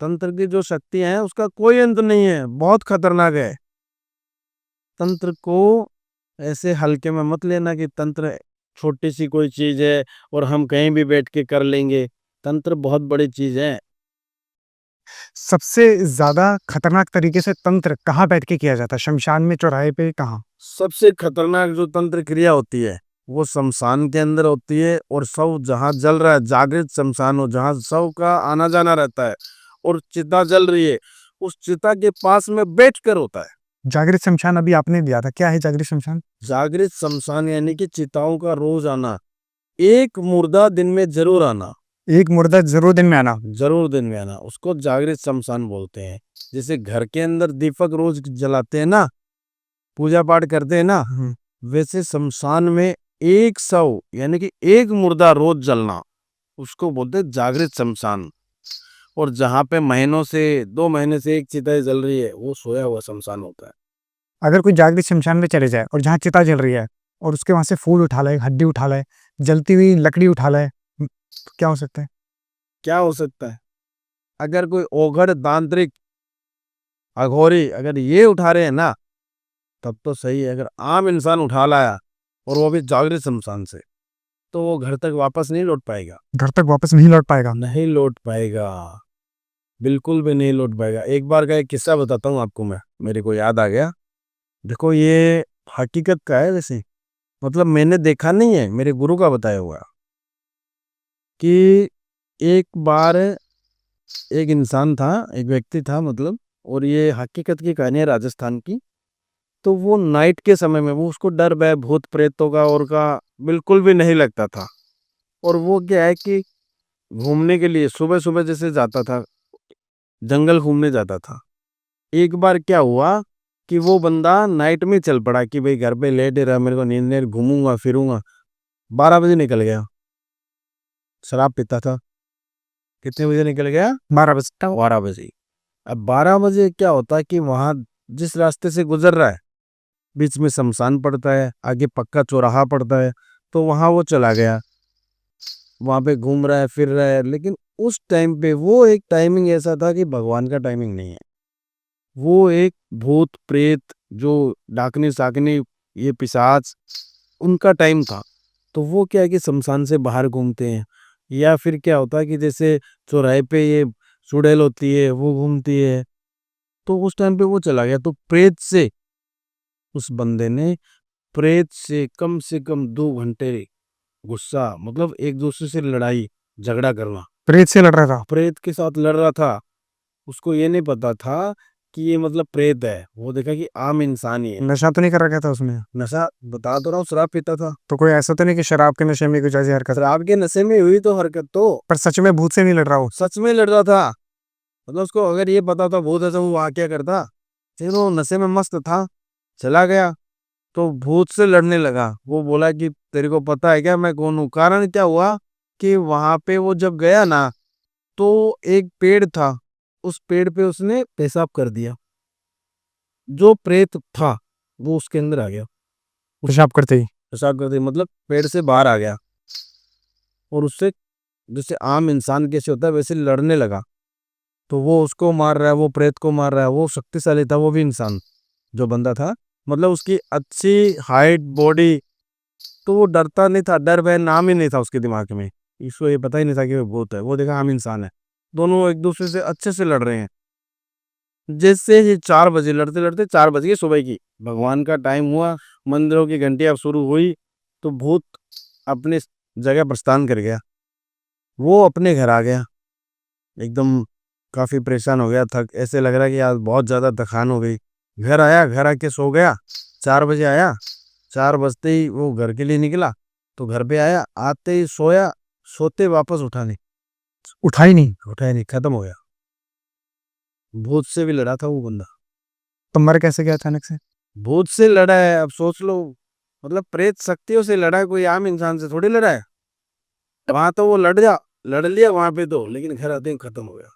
Speaker 1: तंत्र की जो शक्तियां हैं उसका कोई अंत नहीं है, बहुत खतरनाक है। तंत्र को ऐसे हल्के में मत लेना कि तंत्र छोटी सी कोई चीज है और हम कहीं भी बैठ के कर लेंगे। तंत्र बहुत बड़ी चीज है।
Speaker 2: सबसे ज्यादा खतरनाक तरीके से तंत्र कहाँ बैठ के किया जाता है? शमशान में, चौराहे पे, कहाँ?
Speaker 1: सबसे खतरनाक जो तंत्र क्रिया होती है वो शमशान के अंदर होती है, और शव जहाँ जल रहा है, जागृत शमशान हो जहाँ शव का आना जाना रहता है, और चिता जल रही है, उस चिता के पास में बैठ कर होता है।
Speaker 2: जागृत शमशान अभी आपने दिया था, क्या है जागृत शमशान?
Speaker 1: जागृत शमशान यानी कि चिताओं का रोज आना, एक मुर्दा दिन में जरूर आना,
Speaker 2: एक मुर्दा जरूर दिन में आना।
Speaker 1: जरूर दिन में आना, उसको जागृत शमशान बोलते हैं। जैसे घर के अंदर दीपक रोज जलाते हैं ना, पूजा पाठ करते हैं ना, वैसे शमशान में एक शव यानी कि एक मुर्दा रोज जलना, उसको बोलते हैं जागृत शमशान। और जहाँ पे महीनों से 2 महीने से एक चिता जल रही है, वो सोया हुआ शमशान होता है।
Speaker 2: अगर कोई जागृत शमशान में चले जाए और जहाँ चिता जल रही है और उसके वहां से फूल उठा लाए, हड्डी उठा लाए, जलती हुई लकड़ी उठा लाए, तो क्या हो सकता है?
Speaker 1: क्या हो सकता है? अगर कोई ओघड़ तांत्रिक अघोरी अगर ये उठा रहे हैं ना, तब तो सही है। अगर आम इंसान उठा लाया और वो भी जागृत शमशान से, तो वो घर तक वापस नहीं लौट पाएगा।
Speaker 2: घर तक वापस नहीं लौट पाएगा?
Speaker 1: नहीं लौट पाएगा, बिल्कुल भी नहीं लौट पाएगा। एक बार का एक किस्सा बताता हूँ आपको मैं, मेरे को याद आ गया। देखो, ये हकीकत का है, वैसे मतलब मैंने देखा नहीं है, मेरे गुरु का बताया हुआ कि एक बार एक इंसान था, एक व्यक्ति था मतलब, और ये हकीकत की कहानी है राजस्थान की। तो वो नाइट के समय में, वो उसको डर भय भूत प्रेतों का और का बिल्कुल भी नहीं लगता था। और वो क्या है कि घूमने के लिए सुबह सुबह जैसे जाता था, जंगल घूमने जाता था। एक बार क्या हुआ कि वो बंदा नाइट में चल पड़ा कि भाई घर पे लेट ही रहा, मेरे को नींद नहीं, घूमूंगा फिरूंगा। 12 बजे निकल गया, शराब पीता था। कितने बजे निकल गया?
Speaker 2: 12 बजे।
Speaker 1: 12 बजे। अब 12 बजे क्या होता है कि वहां जिस रास्ते से गुजर रहा है बीच में शमशान पड़ता है, आगे पक्का चौराहा पड़ता है, तो वहां वो चला गया, वहां पे घूम रहा है फिर रहा है। लेकिन उस टाइम पे वो एक टाइमिंग ऐसा था कि भगवान का टाइमिंग नहीं है, वो एक भूत प्रेत जो डाकनी साकनी ये पिशाच उनका टाइम था। तो वो क्या है कि शमशान से बाहर घूमते हैं, या फिर क्या होता है कि जैसे चौराहे पे ये चुड़ैल होती है वो घूमती है, तो उस टाइम पे वो चला गया। तो प्रेत से उस बंदे ने प्रेत से कम 2 घंटे गुस्सा, मतलब एक दूसरे से लड़ाई झगड़ा करना,
Speaker 2: प्रेत से लड़ रहा था।
Speaker 1: प्रेत के साथ लड़ रहा था। उसको ये नहीं पता था कि ये मतलब प्रेत है, वो देखा कि आम इंसान ही है।
Speaker 2: नशा तो नहीं कर रखा था उसमें?
Speaker 1: नशा बता तो रहा हूँ, शराब पीता था।
Speaker 2: तो कोई ऐसा तो नहीं कि शराब के नशे में कुछ ऐसी हरकत?
Speaker 1: शराब के नशे में हुई तो हरकत, तो
Speaker 2: पर सच में भूत से नहीं लड़ रहा हो?
Speaker 1: सच में लड़ रहा था। मतलब उसको अगर ये पता था भूत ऐसा, वो वहां क्या करता। फिर वो नशे में मस्त था, चला गया तो भूत से लड़ने लगा। वो बोला कि तेरे को पता है क्या मैं कौन हूँ। कारण क्या हुआ कि वहां पे वो जब गया ना, तो एक पेड़ था, उस पेड़ पे उसने पेशाब कर दिया। जो प्रेत था वो उसके अंदर आ गया,
Speaker 2: पेशाब करते ही?
Speaker 1: पेशाब कर दिया मतलब पेड़ से बाहर आ गया, और उससे जैसे आम इंसान कैसे होता है वैसे लड़ने लगा। तो वो उसको मार रहा है, वो प्रेत को मार रहा है। वो शक्तिशाली था, वो भी इंसान जो बंदा था, मतलब उसकी अच्छी हाइट बॉडी। तो वो डरता नहीं था, डर भय नाम ही नहीं था उसके दिमाग में। इसको ये पता ही नहीं था कि वो भूत है, वो देखा आम इंसान है। दोनों एक दूसरे से अच्छे से लड़ रहे हैं। जैसे ये 4 बजे लड़ते लड़ते 4 बज गए सुबह की, भगवान का टाइम हुआ, मंदिरों की घंटियां शुरू हुई, तो भूत अपने जगह प्रस्थान कर गया। वो अपने घर आ गया, एकदम काफी परेशान हो गया, थक ऐसे लग रहा है कि आज बहुत ज्यादा थकान हो गई। घर आया, घर आके सो गया। 4 बजे आया, 4 बजते ही वो घर के लिए निकला, तो घर पे आया, आते ही सोया, सोते वापस उठा नहीं।
Speaker 2: उठा ही नहीं?
Speaker 1: उठा ही नहीं, खत्म हो गया। भूत से भी लड़ा था वो बंदा।
Speaker 2: तो मर कैसे गया अचानक से?
Speaker 1: भूत से लड़ा है, अब सोच लो, मतलब प्रेत शक्तियों से लड़ा है, कोई आम इंसान से थोड़ी लड़ा है। वहां तो वो लड़ लिया वहां पे तो, लेकिन घर आते ही खत्म हो गया।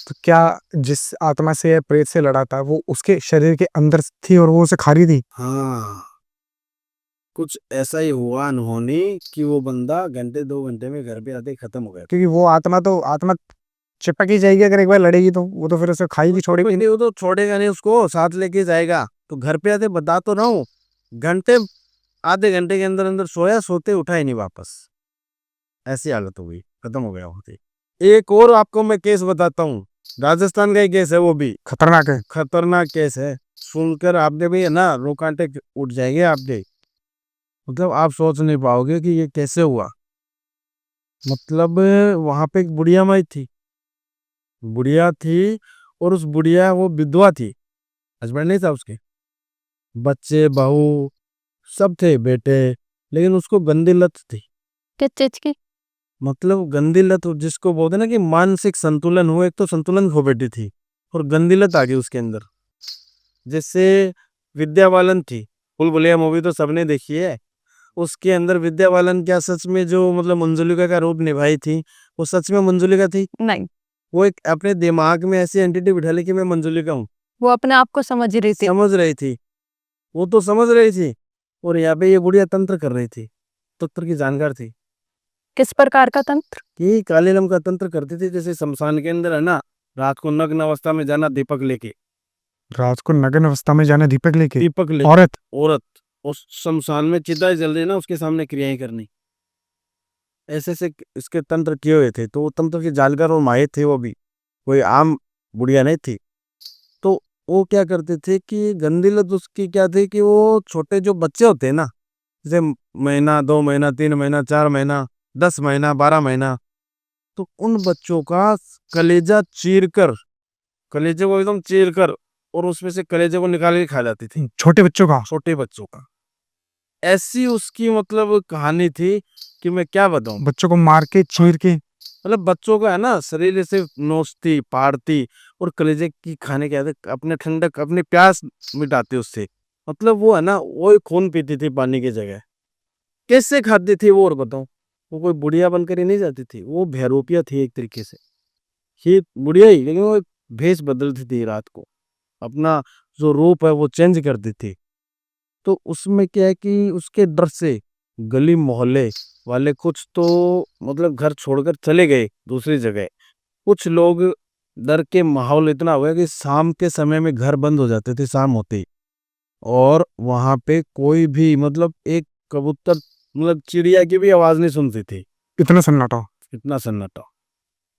Speaker 2: तो क्या जिस आत्मा से या प्रेत से लड़ा था वो उसके शरीर के अंदर थी और वो उसे खा रही थी?
Speaker 1: हाँ, कुछ ऐसा ही हुआ अनहोनी कि वो बंदा घंटे 2 घंटे में घर पे आते ही खत्म हो गया।
Speaker 2: क्योंकि वो आत्मा चिपक ही जाएगी अगर एक बार लड़ेगी, तो वो तो फिर उसे खाएगी, छोड़ेगी नहीं।
Speaker 1: नहीं, वो तो छोड़ेगा नहीं, उसको साथ लेके जाएगा। तो घर पे आते बता तो रहा हूँ, घंटे आधे घंटे के अंदर अंदर सोया, सोते उठा ही नहीं वापस। ऐसी हालत हो गई, खत्म हो गया वहां से। एक और आपको मैं केस बताता हूँ, राजस्थान का ही केस है, वो भी
Speaker 2: खतरनाक है।
Speaker 1: खतरनाक केस है। सुनकर आपने भी है ना रोकांटे उठ जाएंगे आपके। मतलब आप सोच नहीं पाओगे कि ये कैसे हुआ। मतलब वहां पे एक बुढ़िया माई थी, बुढ़िया थी, और उस बुढ़िया वो विधवा थी, हस्बैंड नहीं था उसके, बच्चे बहू सब थे, बेटे। लेकिन उसको गंदी लत थी।
Speaker 3: किस चीज की?
Speaker 1: मतलब गंदी लत जिसको बोलते ना कि मानसिक संतुलन हो, एक तो संतुलन खो बैठी थी, और गंदी लत आ गई उसके अंदर। जैसे विद्या बालन थी, भूल भुलैया मूवी तो सबने देखी है। उसके अंदर विद्या बालन क्या सच में जो मतलब मंजुलिका का रूप निभाई थी, वो सच में मंजुलिका थी?
Speaker 3: नहीं,
Speaker 1: वो एक अपने दिमाग में ऐसी एंटिटी बिठा ली कि मैं मंजुलिका हूँ।
Speaker 3: वो अपने आप को समझ रही थी।
Speaker 1: समझ रही थी, वो तो समझ रही थी। और यहाँ पे ये बुढ़िया तंत्र कर रही थी, तंत्र की जानकार थी।
Speaker 3: किस प्रकार का तंत्र?
Speaker 1: कि काले रंग का तंत्र करती थी, जैसे शमशान के अंदर है ना, रात को नग्न अवस्था में जाना दीपक लेके।
Speaker 2: रात को नग्न अवस्था में जाना दीपक लेके?
Speaker 1: दीपक ले
Speaker 2: औरत?
Speaker 1: औरत, उस शमशान में चिता जल रही ना, उसके सामने क्रियाएं करनी। ऐसे से इसके तंत्र किए हुए थे। तो वो तंत्र के जानकार और माहिर थे, वो भी कोई आम बुढ़िया नहीं थी। तो वो क्या करते थे कि गंदी लत उसकी क्या थी कि वो छोटे जो बच्चे होते हैं ना, जैसे महीना 2 महीना 3 महीना 4 महीना 10 महीना 12 महीना, तो उन बच्चों का कलेजा चीर कर, कलेजे को एकदम चीर कर, और उसमें से कलेजे को निकाल के खा जाती थी,
Speaker 2: छोटे बच्चों का?
Speaker 1: छोटे बच्चों का। ऐसी उसकी मतलब कहानी थी कि मैं क्या बताऊं।
Speaker 2: बच्चों को मार के चीर के?
Speaker 1: मतलब बच्चों का है ना शरीर से नोचती पाड़ती, और कलेजे की खाने के आते अपने ठंडक अपनी प्यास मिटाती उससे। मतलब वो है ना, वो खून पीती थी पानी की जगह। कैसे खाती थी वो और बताऊं। वो कोई बुढ़िया बनकर ही नहीं जाती थी, वो बहरूपिया थी एक तरीके से। ही बुढ़िया ही, लेकिन वो भेष बदलती थी रात को, अपना जो रूप है वो चेंज करती थी। तो उसमें क्या है कि उसके डर से गली मोहल्ले वाले कुछ तो मतलब घर छोड़कर चले गए दूसरी जगह। कुछ लोग डर के माहौल इतना हो गया कि शाम के समय में घर बंद हो जाते थे शाम होते ही, और वहां पे कोई भी मतलब एक कबूतर मतलब चिड़िया की भी आवाज नहीं सुनती थी।
Speaker 2: इतना सन्नाटा
Speaker 1: इतना सन्नाटा,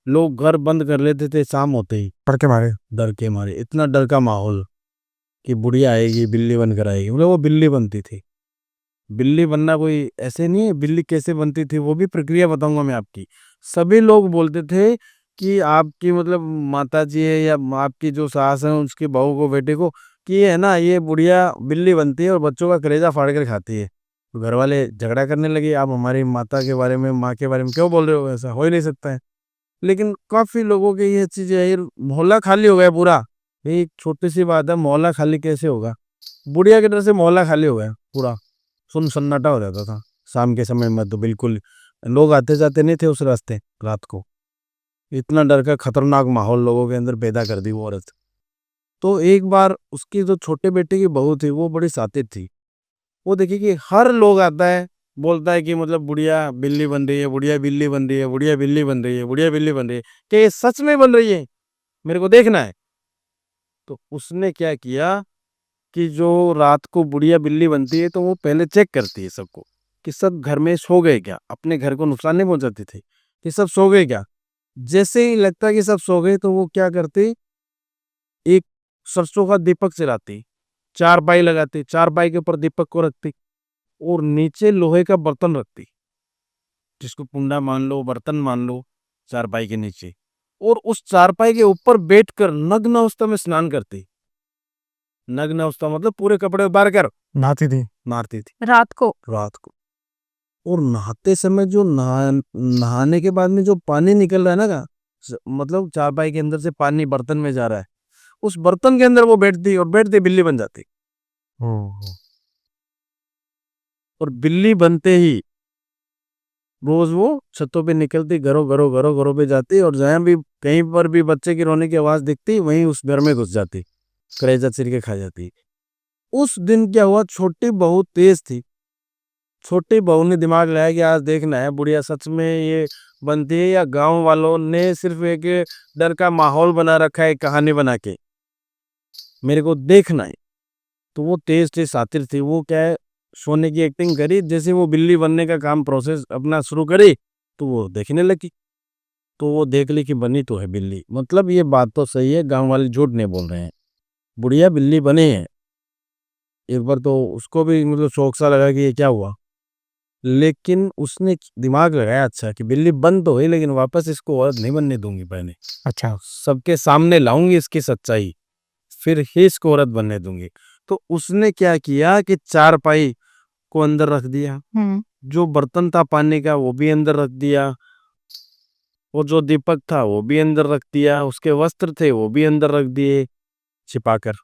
Speaker 1: लोग घर बंद कर लेते थे शाम होते ही
Speaker 2: डर के मारे।
Speaker 1: डर के मारे। इतना डर का माहौल कि बुढ़िया आएगी बिल्ली बन कर आएगी, मतलब वो बिल्ली बनती थी। बिल्ली बनना कोई ऐसे नहीं है, बिल्ली कैसे बनती थी वो भी प्रक्रिया बताऊंगा मैं आपकी। सभी लोग बोलते थे कि आपकी मतलब माता जी है या आपकी जो सास है उसकी बहू को बेटे को कि ये है ना ये बुढ़िया बिल्ली बनती है और बच्चों का कलेजा फाड़ कर खाती है। तो घर वाले झगड़ा करने लगे, आप हमारी माता के बारे में माँ के बारे में क्यों बोल रहे हो, ऐसा हो ही नहीं सकता है। लेकिन काफी लोगों की ये चीजें है, ये मोहल्ला खाली हो गया पूरा। ये एक छोटी सी बात है, मोहल्ला खाली कैसे होगा? बुढ़िया की तरह से मोहल्ला खाली हो गया पूरा, सुन सन्नाटा हो जाता था शाम के समय में। तो बिल्कुल लोग आते जाते नहीं थे उस रास्ते रात को। इतना डर का खतरनाक माहौल लोगों के अंदर पैदा कर दी वो औरत। तो एक बार उसकी जो छोटे बेटे की बहू थी वो बड़ी सातित थी। वो देखी कि हर लोग आता है बोलता है कि मतलब बुढ़िया बिल्ली बन रही है, बुढ़िया बिल्ली बन रही है, बुढ़िया बिल्ली बन रही है, बुढ़िया बिल्ली बन रही है, क्या ये सच में बन रही है, मेरे को देखना है। तो उसने क्या किया कि जो रात को बुढ़िया बिल्ली बनती है तो वो पहले चेक करती है सबको कि सब घर में सो गए क्या, अपने घर को नुकसान नहीं पहुंचाती थी कि सब सो गए क्या। जैसे ही लगता कि सब सो गए तो वो क्या करती, एक सरसों का दीपक जलाती, चारपाई लगाती, चारपाई के ऊपर दीपक को रखती और नीचे लोहे का बर्तन रखती, जिसको कुंडा मान लो बर्तन मान लो, चारपाई के नीचे। और उस चारपाई के ऊपर बैठकर नग्न अवस्था में स्नान करती। नग्न अवस्था मतलब पूरे कपड़े उतार कर
Speaker 2: नहाती थी।
Speaker 1: मारती थी
Speaker 3: रात को?
Speaker 1: रात को। और नहाते समय जो नहाने के बाद में जो पानी निकल रहा है ना मतलब चारपाई के अंदर से पानी बर्तन में जा रहा है, उस बर्तन के अंदर वो बैठती और बैठते बिल्ली बन जाती।
Speaker 2: ओह।
Speaker 1: और बिल्ली बनते ही रोज वो छतों पे निकलती, घरों पे जाती और जहां भी कहीं पर भी बच्चे की रोने की आवाज दिखती वहीं उस घर में घुस जाती, कलेजा चीर के खा जाती। उस दिन क्या हुआ, छोटी बहू तेज थी। छोटी बहू ने दिमाग लगाया कि आज देखना है बुढ़िया सच में ये बनती है या गांव वालों ने सिर्फ एक डर का माहौल बना रखा है कहानी बना के, मेरे को देखना है। तो वो तेज तेज सातिर थी, वो क्या है सोने की एक्टिंग करी, जैसे वो बिल्ली बनने का काम प्रोसेस अपना शुरू करी तो वो देखने लगी। तो वो देख ली कि बनी तो है बिल्ली, मतलब ये बात तो सही है, गांव वाले झूठ नहीं बोल रहे हैं, बुढ़िया बिल्ली बने हैं। एक बार तो उसको भी मतलब शौक सा लगा कि ये क्या हुआ, लेकिन उसने दिमाग लगाया अच्छा कि बिल्ली बन तो है लेकिन वापस इसको औरत नहीं बनने दूंगी पहले,
Speaker 2: अच्छा।
Speaker 1: सबके सामने लाऊंगी इसकी सच्चाई, फिर ही इसको औरत बनने दूंगी। तो उसने क्या किया कि चारपाई को अंदर रख दिया, जो बर्तन था पानी का वो भी अंदर रख दिया, वो जो दीपक था वो भी अंदर रख दिया, उसके वस्त्र थे वो भी अंदर रख दिए छिपाकर।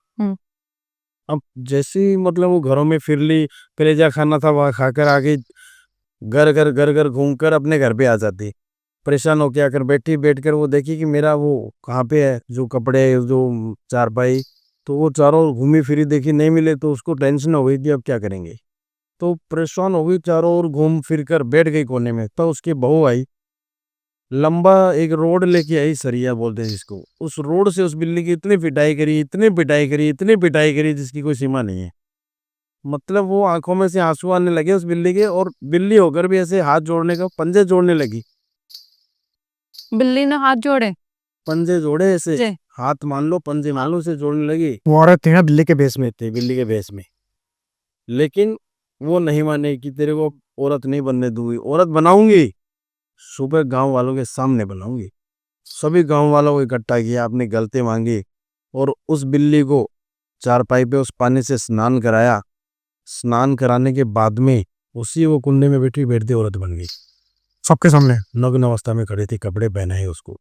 Speaker 1: अब जैसे ही मतलब वो घरों में फिर ली, कलेजा खाना था वहां खाकर आ गई, घर घर घूमकर अपने घर पे आ जाती। परेशान होके आकर बैठी, बैठकर वो देखी कि मेरा वो कहाँ पे है जो कपड़े जो चारपाई। तो वो चारों ओर घूमी फिरी, देखी नहीं मिले तो उसको टेंशन हो गई कि अब क्या करेंगे। तो परेशान हो गई, चारों ओर घूम फिर कर बैठ गई कोने में। तो उसकी बहू आई, लंबा एक रोड लेके आई, सरिया बोलते हैं जिसको, उस रोड से उस बिल्ली की इतनी पिटाई करी, इतनी पिटाई करी, इतनी पिटाई करी जिसकी कोई सीमा नहीं है। मतलब वो आंखों में से आंसू आने लगे उस बिल्ली के, और बिल्ली होकर भी ऐसे हाथ जोड़ने का पंजे जोड़ने लगी।
Speaker 3: बिल्ली ने हाथ जोड़े?
Speaker 1: पंजे जोड़े ऐसे,
Speaker 3: जी।
Speaker 1: हाथ मान लो पंजे मान लो, से जोड़ने लगी।
Speaker 2: वो औरत थी ना बिल्ली के बेस में।
Speaker 1: थे बिल्ली के भेष में, लेकिन वो नहीं माने कि तेरे को औरत नहीं बनने दूंगी, औरत बनाऊंगी, सुबह गांव वालों के सामने बनाऊंगी। सभी गांव वालों को इकट्ठा किया, अपनी गलती मांगी और उस बिल्ली को चारपाई पे उस पानी से स्नान कराया। स्नान कराने के बाद में उसी वो कुंडे में बैठी बैठती औरत बन गई,
Speaker 2: सबके सामने।
Speaker 1: नग्न अवस्था में खड़ी थी, कपड़े पहनाए उसको।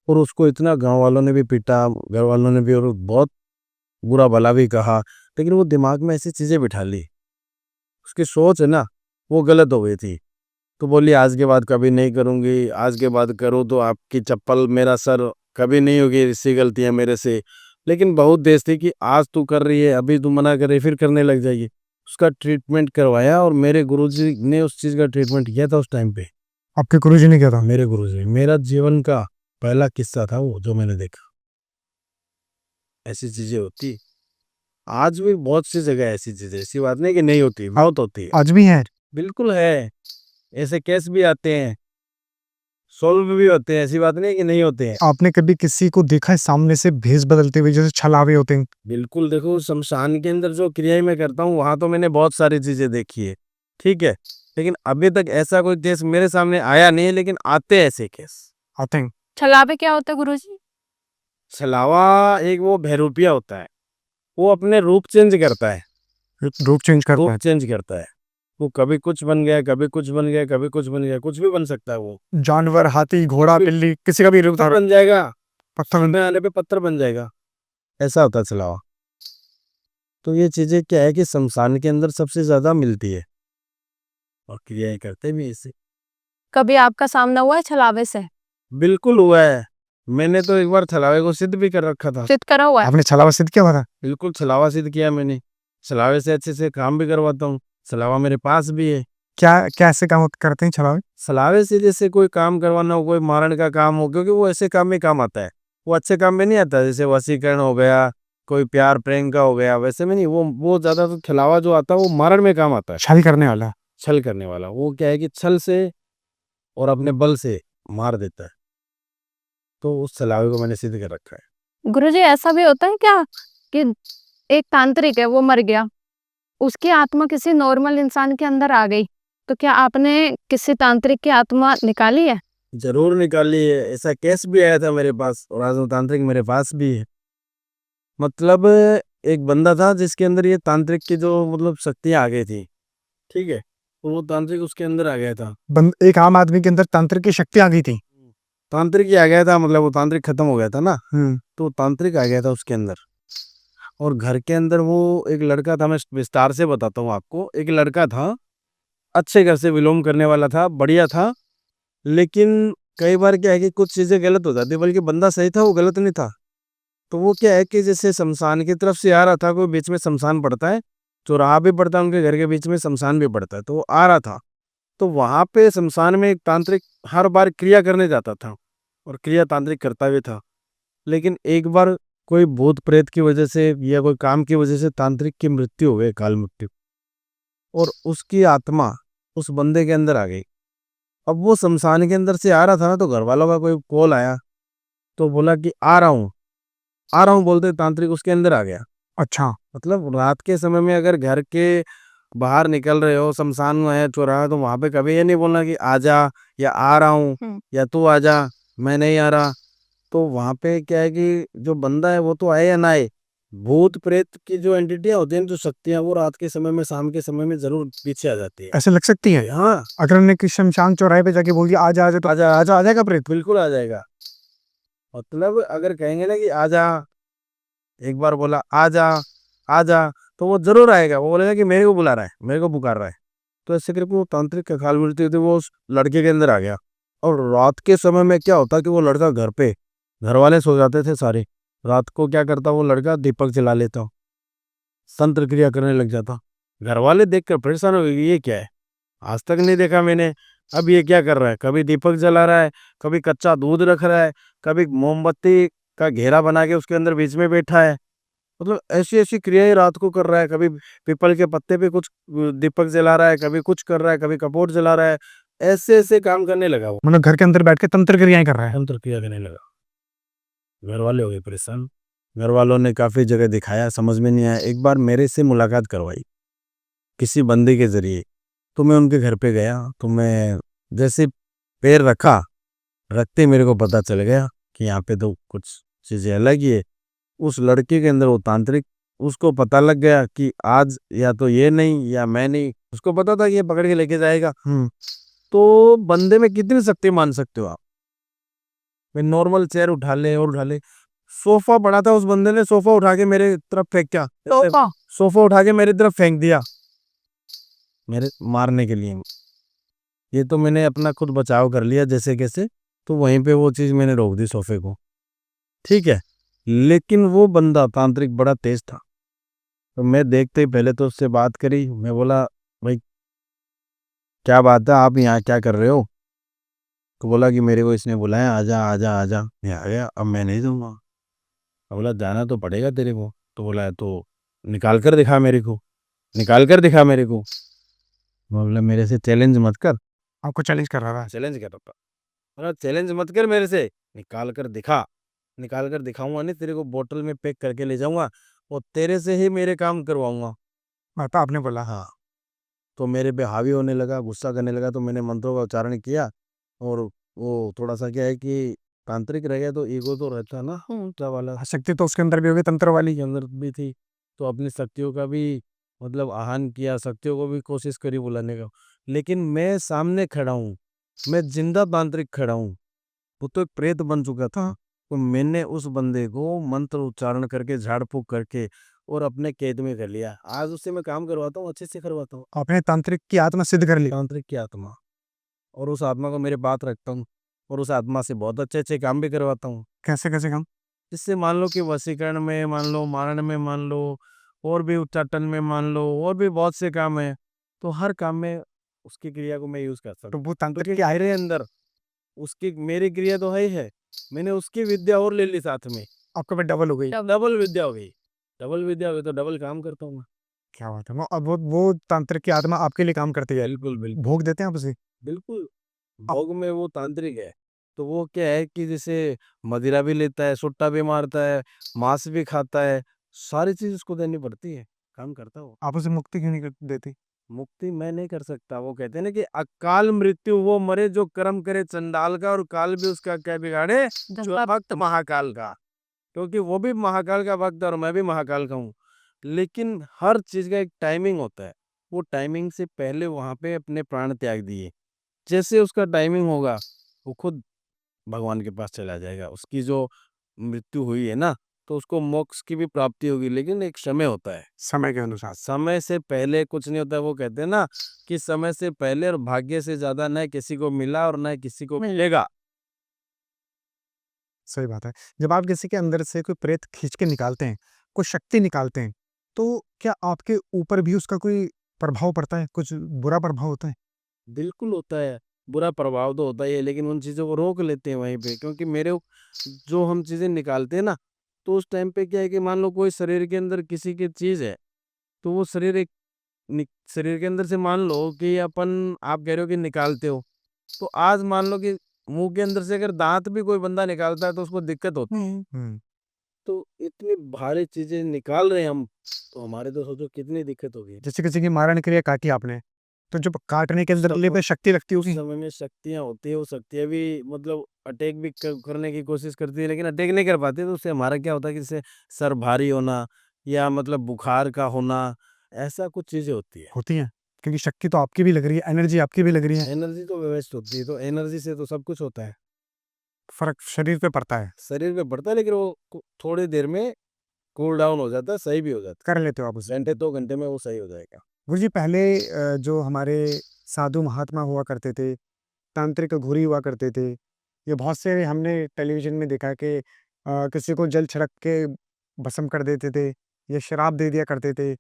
Speaker 1: और उसको इतना गांव वालों ने भी पीटा, घर वालों ने भी, और बहुत बुरा भला भी कहा, लेकिन वो दिमाग में ऐसी चीजें बिठा ली, उसकी सोच है ना वो गलत हो गई थी। तो बोली आज के बाद कभी नहीं करूंगी, आज के बाद करो तो आपकी चप्पल मेरा सर कभी नहीं होगी ऐसी गलतियां मेरे से। लेकिन बहुत देर थी कि आज तू कर रही है, अभी तू मना कर रही है, फिर करने लग जाएगी। उसका ट्रीटमेंट करवाया और मेरे गुरुजी ने उस चीज़ का ट्रीटमेंट किया था उस टाइम पे।
Speaker 2: आपके गुरुजी ने क्या था?
Speaker 1: मेरे गुरुजी, मेरा जीवन का पहला किस्सा था वो जो मैंने देखा। ऐसी चीजें होती आज भी बहुत सी जगह ऐसी चीजें, ऐसी बात नहीं कि नहीं होती, बहुत होती है।
Speaker 2: आज भी है?
Speaker 1: बिल्कुल है, ऐसे केस भी आते हैं, सोल्व भी होते हैं, ऐसी बात नहीं है कि नहीं होते हैं।
Speaker 2: आपने कभी किसी को देखा है सामने से भेष बदलते हुए, जैसे छलावे होते हैं?
Speaker 1: बिल्कुल, देखो शमशान के अंदर जो क्रियाएं मैं करता हूँ वहां तो मैंने बहुत सारी चीजें देखी है, ठीक है। लेकिन अभी तक ऐसा कोई केस मेरे सामने आया नहीं है, लेकिन आते हैं ऐसे केस।
Speaker 2: आते हैं।
Speaker 3: छलावे क्या होता है गुरुजी?
Speaker 1: छलावा एक वो बहरूपिया होता है, वो अपने रूप चेंज करता है,
Speaker 2: रूप चेंज करता
Speaker 1: रूप
Speaker 2: है?
Speaker 1: चेंज करता है। वो कभी कुछ बन गया, कभी कुछ बन गया, कभी कुछ बन गया, कुछ भी बन सकता है वो।
Speaker 2: जानवर, हाथी, घोड़ा, बिल्ली, किसी का भी रूप
Speaker 1: पत्थर
Speaker 2: धारण।
Speaker 1: बन जाएगा,
Speaker 2: पत्थर बन-
Speaker 1: समय आने पे पत्थर बन जाएगा, ऐसा होता है छलावा। तो ये चीजें क्या है कि शमशान के अंदर सबसे ज्यादा मिलती है और क्रियाएं करते भी इसे।
Speaker 3: कभी आपका सामना हुआ है छलावे से?
Speaker 1: बिल्कुल हुआ है, मैंने तो एक बार छलावे को सिद्ध भी कर रखा था।
Speaker 3: सिद्ध करा हुआ है?
Speaker 2: आपने छलावा सिद्ध किया हुआ था?
Speaker 1: बिल्कुल छलावा सिद्ध किया मैंने, छलावे से अच्छे से काम भी करवाता हूँ, छलावा मेरे पास भी है।
Speaker 2: क्या कैसे काम करते हैं छलावे?
Speaker 1: छलावे से जैसे कोई काम करवाना हो, कोई मारण का काम हो, क्योंकि वो ऐसे काम में काम आता है, वो अच्छे काम में नहीं आता। जैसे वशीकरण हो गया, कोई प्यार प्रेम का हो गया, वैसे में नहीं। वो ज्यादा तो छलावा जो आता है वो मारण में काम आता है,
Speaker 2: छल करने वाला?
Speaker 1: छल करने वाला। वो क्या है कि छल से और अपने बल से मार देता है। तो उस छलावे को मैंने सिद्ध कर रखा है।
Speaker 3: गुरुजी ऐसा भी होता है क्या कि एक तांत्रिक है, वो मर गया, उसकी आत्मा किसी नॉर्मल इंसान के अंदर आ गई, तो क्या आपने किसी तांत्रिक की आत्मा निकाली है?
Speaker 1: जरूर निकाली है, ऐसा केस भी आया था मेरे पास, और आज वो तांत्रिक मेरे पास भी है। मतलब एक बंदा था जिसके अंदर ये तांत्रिक की जो मतलब शक्तियां आ गई थी, ठीक है। तो वो तांत्रिक उसके अंदर आ गया था,
Speaker 2: एक आम आदमी के अंदर तंत्र की शक्ति आ गई थी।
Speaker 1: तांत्रिक ही आ गया था, मतलब वो तांत्रिक खत्म हो गया था ना,
Speaker 2: हम्म।
Speaker 1: तो तांत्रिक आ गया था उसके अंदर। और घर के अंदर वो एक लड़का था, मैं विस्तार से बताता हूँ आपको। एक लड़का था, अच्छे घर से बिलोंग करने वाला था, बढ़िया था। लेकिन कई बार क्या है कि कुछ चीजें गलत हो जाती, बल्कि बंदा सही था, वो गलत नहीं था। तो वो क्या है कि जैसे शमशान की तरफ से आ रहा था, कोई बीच में शमशान पड़ता है, चौराहा भी पड़ता है, उनके घर के बीच में शमशान भी पड़ता है, तो वो आ रहा था। तो वहां पे शमशान में एक तांत्रिक हर बार क्रिया करने जाता था, और क्रिया तांत्रिक करता भी था। लेकिन एक बार कोई भूत प्रेत की वजह से या कोई काम की वजह से तांत्रिक की मृत्यु हो गई, काल मृत्यु, और उसकी आत्मा उस बंदे के अंदर आ गई। अब वो शमशान के अंदर से आ रहा था ना, तो घर वालों का कोई कॉल आया, तो बोला कि आ रहा हूँ, आ रहा हूँ बोलते तांत्रिक उसके अंदर आ गया।
Speaker 2: अच्छा।
Speaker 1: मतलब रात के समय में अगर घर के बाहर निकल रहे हो, शमशान में है, चौराहा, तो वहां पे कभी ये नहीं बोलना कि आजा या आ रहा हूँ या तू आजा, मैं नहीं आ रहा। तो वहां पे क्या है कि जो बंदा है वो तो आए या ना आए, भूत प्रेत की जो एंटिटियां होती हैं, जो शक्तियां, वो रात के समय में, शाम के समय में जरूर पीछे आ जाती है।
Speaker 2: ऐसे लग सकती है?
Speaker 1: हाँ,
Speaker 2: अगर हमने किसी शमशान चौराहे पे जाके बोल दिया आजा आजा, तो आजा आजा आ जाएगा प्रेत?
Speaker 1: बिल्कुल आ जाएगा। मतलब अगर कहेंगे ना कि आजा, एक बार बोला आजा आजा, तो वो जरूर आएगा। वो बोलेगा कि मेरे को बुला रहा है, मेरे को पुकार रहा है। तो ऐसे करके वो तांत्रिक का ख्याल मिलती थी, वो उस लड़के के अंदर आ गया। और रात के समय में क्या होता कि वो लड़का घर पे, घर वाले सो जाते थे सारे, रात को क्या करता वो लड़का, दीपक जला लेता, संत्र क्रिया करने लग जाता। घर वाले देखकर परेशान हो गए, ये क्या है, आज तक नहीं देखा मैंने, अब ये क्या कर रहा है। कभी दीपक जला रहा है, कभी कच्चा दूध रख रहा है, कभी मोमबत्ती का घेरा बना के उसके अंदर बीच में बैठा है। मतलब ऐसी ऐसी क्रियाएं रात को कर रहा है। कभी पीपल के पत्ते पे कुछ दीपक जला रहा है, कभी कुछ कर रहा है, कभी कपूर जला रहा है। ऐसे ऐसे काम करने लगा वो,
Speaker 2: मतलब घर के अंदर बैठ के तंत्र क्रियाएं कर रहा है?
Speaker 1: तंत्र क्रिया करने लगा। घर वाले हो गए परेशान, घर वालों ने काफी जगह दिखाया, समझ में नहीं आया। एक बार मेरे से मुलाकात करवाई किसी बंदे के जरिए, तो मैं उनके घर पे गया। तो मैं जैसे पैर रखा, रखते ही मेरे को पता चल गया कि यहाँ पे तो कुछ चीजें अलग ही है। उस लड़के के अंदर वो तांत्रिक, उसको पता लग गया कि आज या तो ये नहीं या मैं नहीं, उसको पता था कि ये पकड़ के लेके जाएगा। तो बंदे में कितनी शक्ति मान सकते हो आप। मैं नॉर्मल चेयर उठा ले और उठा ले, सोफा पड़ा था, उस बंदे ने सोफा उठा के मेरे तरफ फेंका,
Speaker 3: सोफा?
Speaker 1: सोफा उठा के मेरी तरफ फेंक दिया, मेरे मारने के लिए। ये तो मैंने अपना खुद बचाव कर लिया जैसे कैसे, तो वहीं पे वो चीज मैंने रोक दी सोफे को। ठीक है, लेकिन वो बंदा तांत्रिक बड़ा तेज था। तो मैं देखते ही पहले तो उससे बात करी। मैं बोला, भाई क्या बात है, आप यहाँ क्या कर रहे हो? तो बोला कि मेरे को इसने बुलाया, आजा आजा आजा। मैं आ गया, अब मैं नहीं दूंगा। मैं बोला जाना तो पड़ेगा तेरे को। तो बोला तो निकाल कर दिखा मेरे को, निकाल कर दिखा मेरे को। मैं बोला मेरे से चैलेंज मत कर।
Speaker 2: आपको चैलेंज कर रहा था।
Speaker 1: चैलेंज कर रहा था। बोला चैलेंज मत कर मेरे से, निकाल कर दिखा। निकाल कर दिखाऊंगा नहीं, तेरे को बोतल में पैक करके ले जाऊंगा और तेरे से ही मेरे काम करवाऊंगा।
Speaker 2: माता आपने बोला।
Speaker 1: हाँ, तो मेरे पे हावी होने लगा, गुस्सा करने लगा। तो मैंने मंत्रों का उच्चारण किया। और वो थोड़ा सा क्या है कि तांत्रिक रह गया तो ईगो तो रहता ना, ऊंचा वाला
Speaker 2: हाँ, शक्ति तो उसके अंदर भी होगी, तंत्र वाली।
Speaker 1: के अंदर भी थी। तो अपनी शक्तियों का भी मतलब आह्वान किया, शक्तियों को भी कोशिश करी बुलाने का। लेकिन मैं सामने खड़ा हूँ, मैं जिंदा तांत्रिक खड़ा हूँ। वो तो एक प्रेत बन चुका था। तो मैंने उस बंदे को मंत्र उच्चारण करके, झाड़ फूक करके और अपने कैद में कर लिया। आज उससे मैं काम करवाता हूँ, अच्छे से करवाता हूँ।
Speaker 2: आपने तांत्रिक की आत्मा सिद्ध कर ली।
Speaker 1: तांत्रिक की आत्मा, और उस आत्मा को मेरे बात रखता हूँ। और उस आत्मा से बहुत अच्छे अच्छे काम भी करवाता हूँ।
Speaker 2: कैसे कैसे काम?
Speaker 1: जिससे मान लो कि वशीकरण में मान लो, मारण में मान लो, और भी उच्चाटन में मान लो, और भी बहुत से काम है। तो हर काम में उसकी क्रिया को मैं यूज कर सकता
Speaker 2: तो
Speaker 1: हूँ।
Speaker 2: वो तांत्रिक
Speaker 1: क्योंकि
Speaker 2: की
Speaker 1: मेरे अंदर उसकी मेरी क्रिया तो है ही है। मैंने उसकी विद्या और ले ली साथ में,
Speaker 2: आपके पे डबल हो गई।
Speaker 1: डबल विद्या हो गई। डबल विद्या हो गई तो डबल काम करता हूँ मैं।
Speaker 2: क्या बात है। अब वो तांत्रिक की आत्मा आपके लिए काम करती है।
Speaker 1: बिल्कुल बिल्कुल
Speaker 2: भोग देते हैं आप उसे।
Speaker 1: बिल्कुल।
Speaker 2: आप
Speaker 1: भोग में वो तांत्रिक है। तो वो क्या है कि जैसे मदिरा भी लेता है, सुट्टा भी मारता है, मांस भी खाता है, सारी चीज उसको देनी पड़ती है, काम करता है वो।
Speaker 2: आप उसे मुक्ति क्यों नहीं देती?
Speaker 1: मुक्ति मैं नहीं कर सकता। वो कहते हैं ना कि अकाल मृत्यु वो मरे जो कर्म करे चंडाल का, और काल भी उसका क्या बिगाड़े, जो भक्त महाकाल का। क्योंकि वो भी महाकाल का भक्त है और मैं भी महाकाल का हूँ। लेकिन हर चीज का एक टाइमिंग होता है। वो टाइमिंग से पहले वहां पे अपने प्राण त्याग दिए। जैसे उसका टाइमिंग होगा, वो खुद भगवान के पास चला जाएगा। उसकी जो मृत्यु हुई है ना, तो उसको मोक्ष की भी प्राप्ति होगी, लेकिन एक समय होता है।
Speaker 2: समय के अनुसार।
Speaker 1: समय से पहले कुछ नहीं होता। वो कहते हैं ना कि समय से पहले और भाग्य से ज्यादा न किसी को मिला और न किसी को मिलेगा।
Speaker 2: सही बात है। जब आप किसी के अंदर से कोई प्रेत खींच के निकालते हैं, कोई शक्ति निकालते हैं, तो क्या आपके ऊपर भी उसका कोई प्रभाव पड़ता है? कुछ बुरा प्रभाव होता है?
Speaker 1: बिल्कुल होता है। बुरा प्रभाव तो होता ही है, लेकिन उन चीजों को रोक लेते हैं वहीं पे। क्योंकि जो हम चीजें निकालते हैं ना, तो उस टाइम पे क्या है कि मान लो कोई शरीर के अंदर किसी की चीज है, तो वो शरीर के अंदर से मान लो कि आप कह रहे हो कि निकालते हो। तो आज मान लो कि मुंह के अंदर से अगर दांत भी कोई बंदा निकालता है तो उसको दिक्कत होती है। तो इतनी भारी चीजें निकाल रहे हैं हम, तो हमारे तो सोचो कितनी दिक्कत होगी।
Speaker 2: जैसे किसी की मारण क्रिया काटी आपने, तो जब काटने के अंदर पे शक्ति लगती
Speaker 1: उस
Speaker 2: होगी।
Speaker 1: समय में शक्तियां होती है, वो शक्तियां भी मतलब अटैक भी करने की कोशिश करती है, लेकिन अटैक नहीं कर पाती। तो उससे हमारा क्या होता है कि जैसे सर भारी होना, या मतलब बुखार का होना, ऐसा कुछ चीजें होती है।
Speaker 2: होती हैं, क्योंकि शक्ति तो आपकी भी लग रही है, एनर्जी आपकी भी लग रही है।
Speaker 1: एनर्जी तो व्यवस्थित होती है, तो एनर्जी से तो सब कुछ होता है।
Speaker 2: फर्क शरीर पे पड़ता है।
Speaker 1: शरीर पे पड़ता है, लेकिन वो थोड़ी देर में कूल डाउन हो जाता है, सही भी हो जाता
Speaker 2: कर लेते हो आप उसे।
Speaker 1: है। घंटे 2 घंटे में वो सही हो जाएगा।
Speaker 2: गुरु जी, पहले जो हमारे साधु महात्मा हुआ करते थे, तांत्रिक घुरी हुआ करते थे, ये बहुत से हमने टेलीविजन में देखा कि किसी को जल छिड़क के भस्म कर देते थे, या शराब दे दिया करते थे,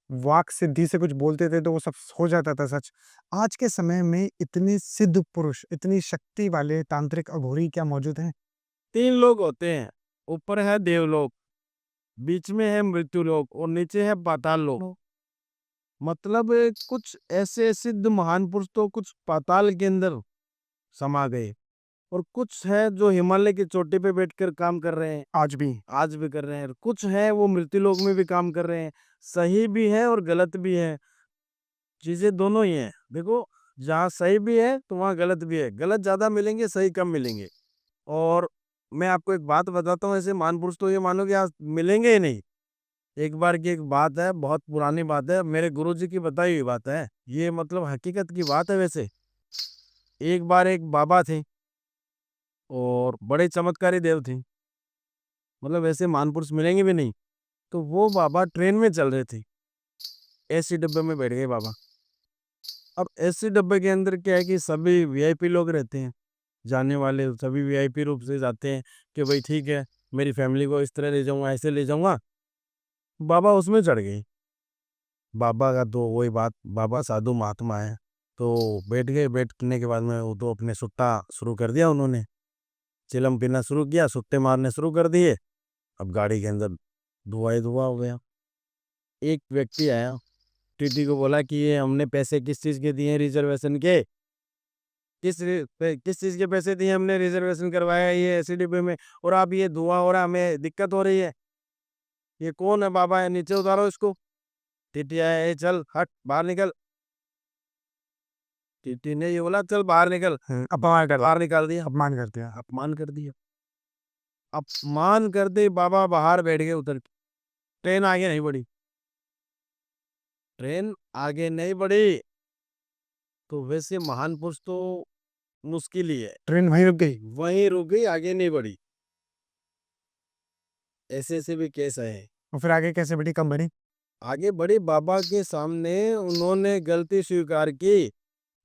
Speaker 2: वाक सिद्धि से कुछ बोलते थे तो वो सब हो जाता था सच। आज के समय में इतने सिद्ध पुरुष, इतनी शक्ति वाले तांत्रिक अघोरी क्या मौजूद हैं?
Speaker 1: 3 लोग होते हैं। ऊपर है देवलोक, बीच में है मृत्युलोक, और नीचे है पाताल लोक। मतलब कुछ ऐसे सिद्ध महान पुरुष तो कुछ पाताल के अंदर समा गए, और कुछ है जो हिमालय की चोटी पे बैठकर काम कर रहे हैं,
Speaker 2: आज भी।
Speaker 1: आज भी कर रहे हैं। कुछ है वो मृत्युलोक में भी काम कर रहे हैं। सही भी है और गलत भी है, चीजें दोनों ही हैं। देखो, जहाँ सही भी है तो वहाँ गलत भी है। गलत ज्यादा मिलेंगे, सही कम मिलेंगे। और मैं आपको एक बात बताता हूँ, ऐसे महान पुरुष तो ये मानो कि आज मिलेंगे ही नहीं। एक बार की एक बात है, बहुत पुरानी बात है, मेरे गुरुजी की बताई हुई बात है। ये मतलब हकीकत की बात है वैसे। एक बार एक बाबा थे, और बड़े चमत्कारी देव थे। मतलब ऐसे महान पुरुष मिलेंगे भी नहीं। तो वो बाबा ट्रेन में चल रहे थे, एसी डब्बे में बैठ गए बाबा। अब एसी डब्बे के अंदर क्या है कि सभी वीआईपी लोग रहते हैं, जाने वाले सभी वीआईपी रूप से जाते हैं कि भाई ठीक है, मेरी फैमिली को इस तरह ले जाऊंगा, ऐसे ले जाऊंगा। बाबा उसमें चढ़ गई। बाबा का तो वही बात, बाबा साधु महात्मा है, तो बैठ गए। बैठने के बाद में वो तो अपने सुट्टा शुरू कर दिया उन्होंने, चिलम पीना शुरू किया, सुट्टे मारने शुरू कर दिए। अब गाड़ी के अंदर धुआं ही धुआं हो गया। एक व्यक्ति आया, टीटी को बोला कि ये हमने पैसे किस चीज़ के दिए, रिजर्वेशन के, किस चीज़ के पैसे दिए हमने, रिजर्वेशन करवाया ये ऐसे डिब्बे में, और आप ये धुआं हो रहा, हमें दिक्कत हो रही है। ये कौन है बाबा, है नीचे उतारो इसको। टीटी आया, "ए चल हट, बाहर निकल।" टीटी ने ये बोला, "चल बाहर निकल।"
Speaker 2: अपमान कर
Speaker 1: बाहर निकाल दिया।
Speaker 2: अपमान कर दिया।
Speaker 1: अपमान कर दिया। अपमान कर दे, बाबा बाहर बैठ गए उतर के। ट्रेन आगे नहीं बढ़ी। ट्रेन आगे नहीं बढ़ी तो वैसे महान पुरुष तो मुश्किल ही है।
Speaker 2: ट्रेन वहीं रुक गई।
Speaker 1: वहीं रुक गई, आगे नहीं बढ़ी। ऐसे ऐसे भी केस आए।
Speaker 2: और फिर आगे कैसे बढ़ी, कब बढ़ी?
Speaker 1: आगे बढ़ी, बाबा के सामने उन्होंने गलती स्वीकार की,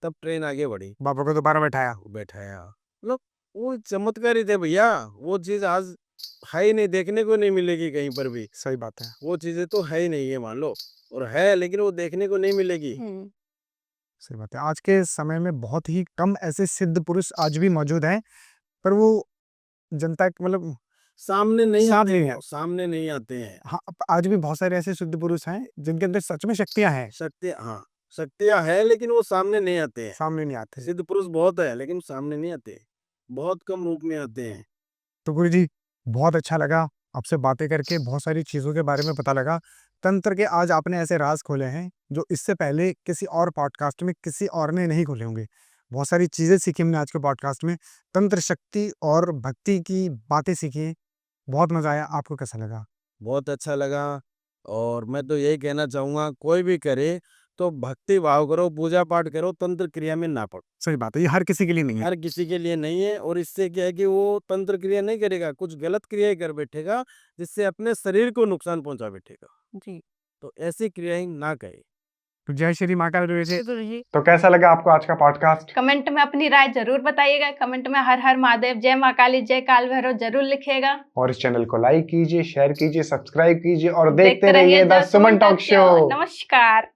Speaker 1: तब ट्रेन आगे बढ़ी।
Speaker 2: बाबा को दोबारा बैठाया।
Speaker 1: बैठाया, मतलब वो चमत्कार ही थे भैया। वो चीज आज है ही नहीं, देखने को नहीं मिलेगी कहीं पर भी।
Speaker 2: सही बात है।
Speaker 1: वो चीजें तो है ही नहीं है, मान लो, और है लेकिन वो देखने को नहीं मिलेगी।
Speaker 2: सही बात है। आज के समय में बहुत ही कम ऐसे सिद्ध पुरुष आज भी मौजूद हैं, पर वो जनता मतलब
Speaker 1: सामने नहीं
Speaker 2: सामने
Speaker 1: आते
Speaker 2: नहीं
Speaker 1: हैं,
Speaker 2: है।
Speaker 1: सामने नहीं आते हैं।
Speaker 2: हाँ, आज भी बहुत सारे ऐसे सिद्ध पुरुष हैं जिनके अंदर सच में शक्तियां हैं,
Speaker 1: शक्ति, हाँ शक्तियां है, लेकिन वो सामने नहीं आते हैं।
Speaker 2: सामने नहीं आते।
Speaker 1: सिद्ध पुरुष बहुत है लेकिन सामने नहीं आते, बहुत कम रूप में आते हैं।
Speaker 2: तो गुरु जी, बहुत अच्छा लगा आपसे बातें करके, बहुत सारी चीज़ों के बारे में पता लगा। तंत्र के आज आपने ऐसे राज खोले हैं जो इससे पहले किसी और पॉडकास्ट में किसी और ने नहीं खोले होंगे। बहुत सारी चीज़ें सीखी हमने आज के पॉडकास्ट में, तंत्र शक्ति और भक्ति की बातें सीखी। बहुत मज़ा आया। आपको कैसा लगा?
Speaker 1: बहुत अच्छा लगा। और मैं तो यही कहना चाहूँगा, कोई भी करे तो भक्ति भाव करो, पूजा पाठ करो, तंत्र क्रिया में ना पड़ो।
Speaker 2: सही बात है, ये हर किसी के लिए नहीं है।
Speaker 1: हर किसी के लिए नहीं है, और इससे क्या है कि वो तंत्र क्रिया नहीं करेगा, कुछ गलत क्रियाएं कर बैठेगा, जिससे अपने शरीर को नुकसान पहुंचा बैठेगा।
Speaker 3: जी।
Speaker 1: तो ऐसी क्रियाएं ना करे।
Speaker 2: तो जय श्री महाकाल गुरु जी।
Speaker 3: गुरु जी,
Speaker 2: तो कैसा लगा आपको आज का पॉडकास्ट?
Speaker 3: कमेंट में अपनी राय जरूर बताइएगा। कमेंट में हर हर महादेव, जय माँ काली, जय काल भैरव जरूर लिखिएगा।
Speaker 2: और इस चैनल को लाइक कीजिए, शेयर कीजिए, सब्सक्राइब कीजिए और देखते रहिए द सुमन टॉक शो।
Speaker 3: नमस्कार।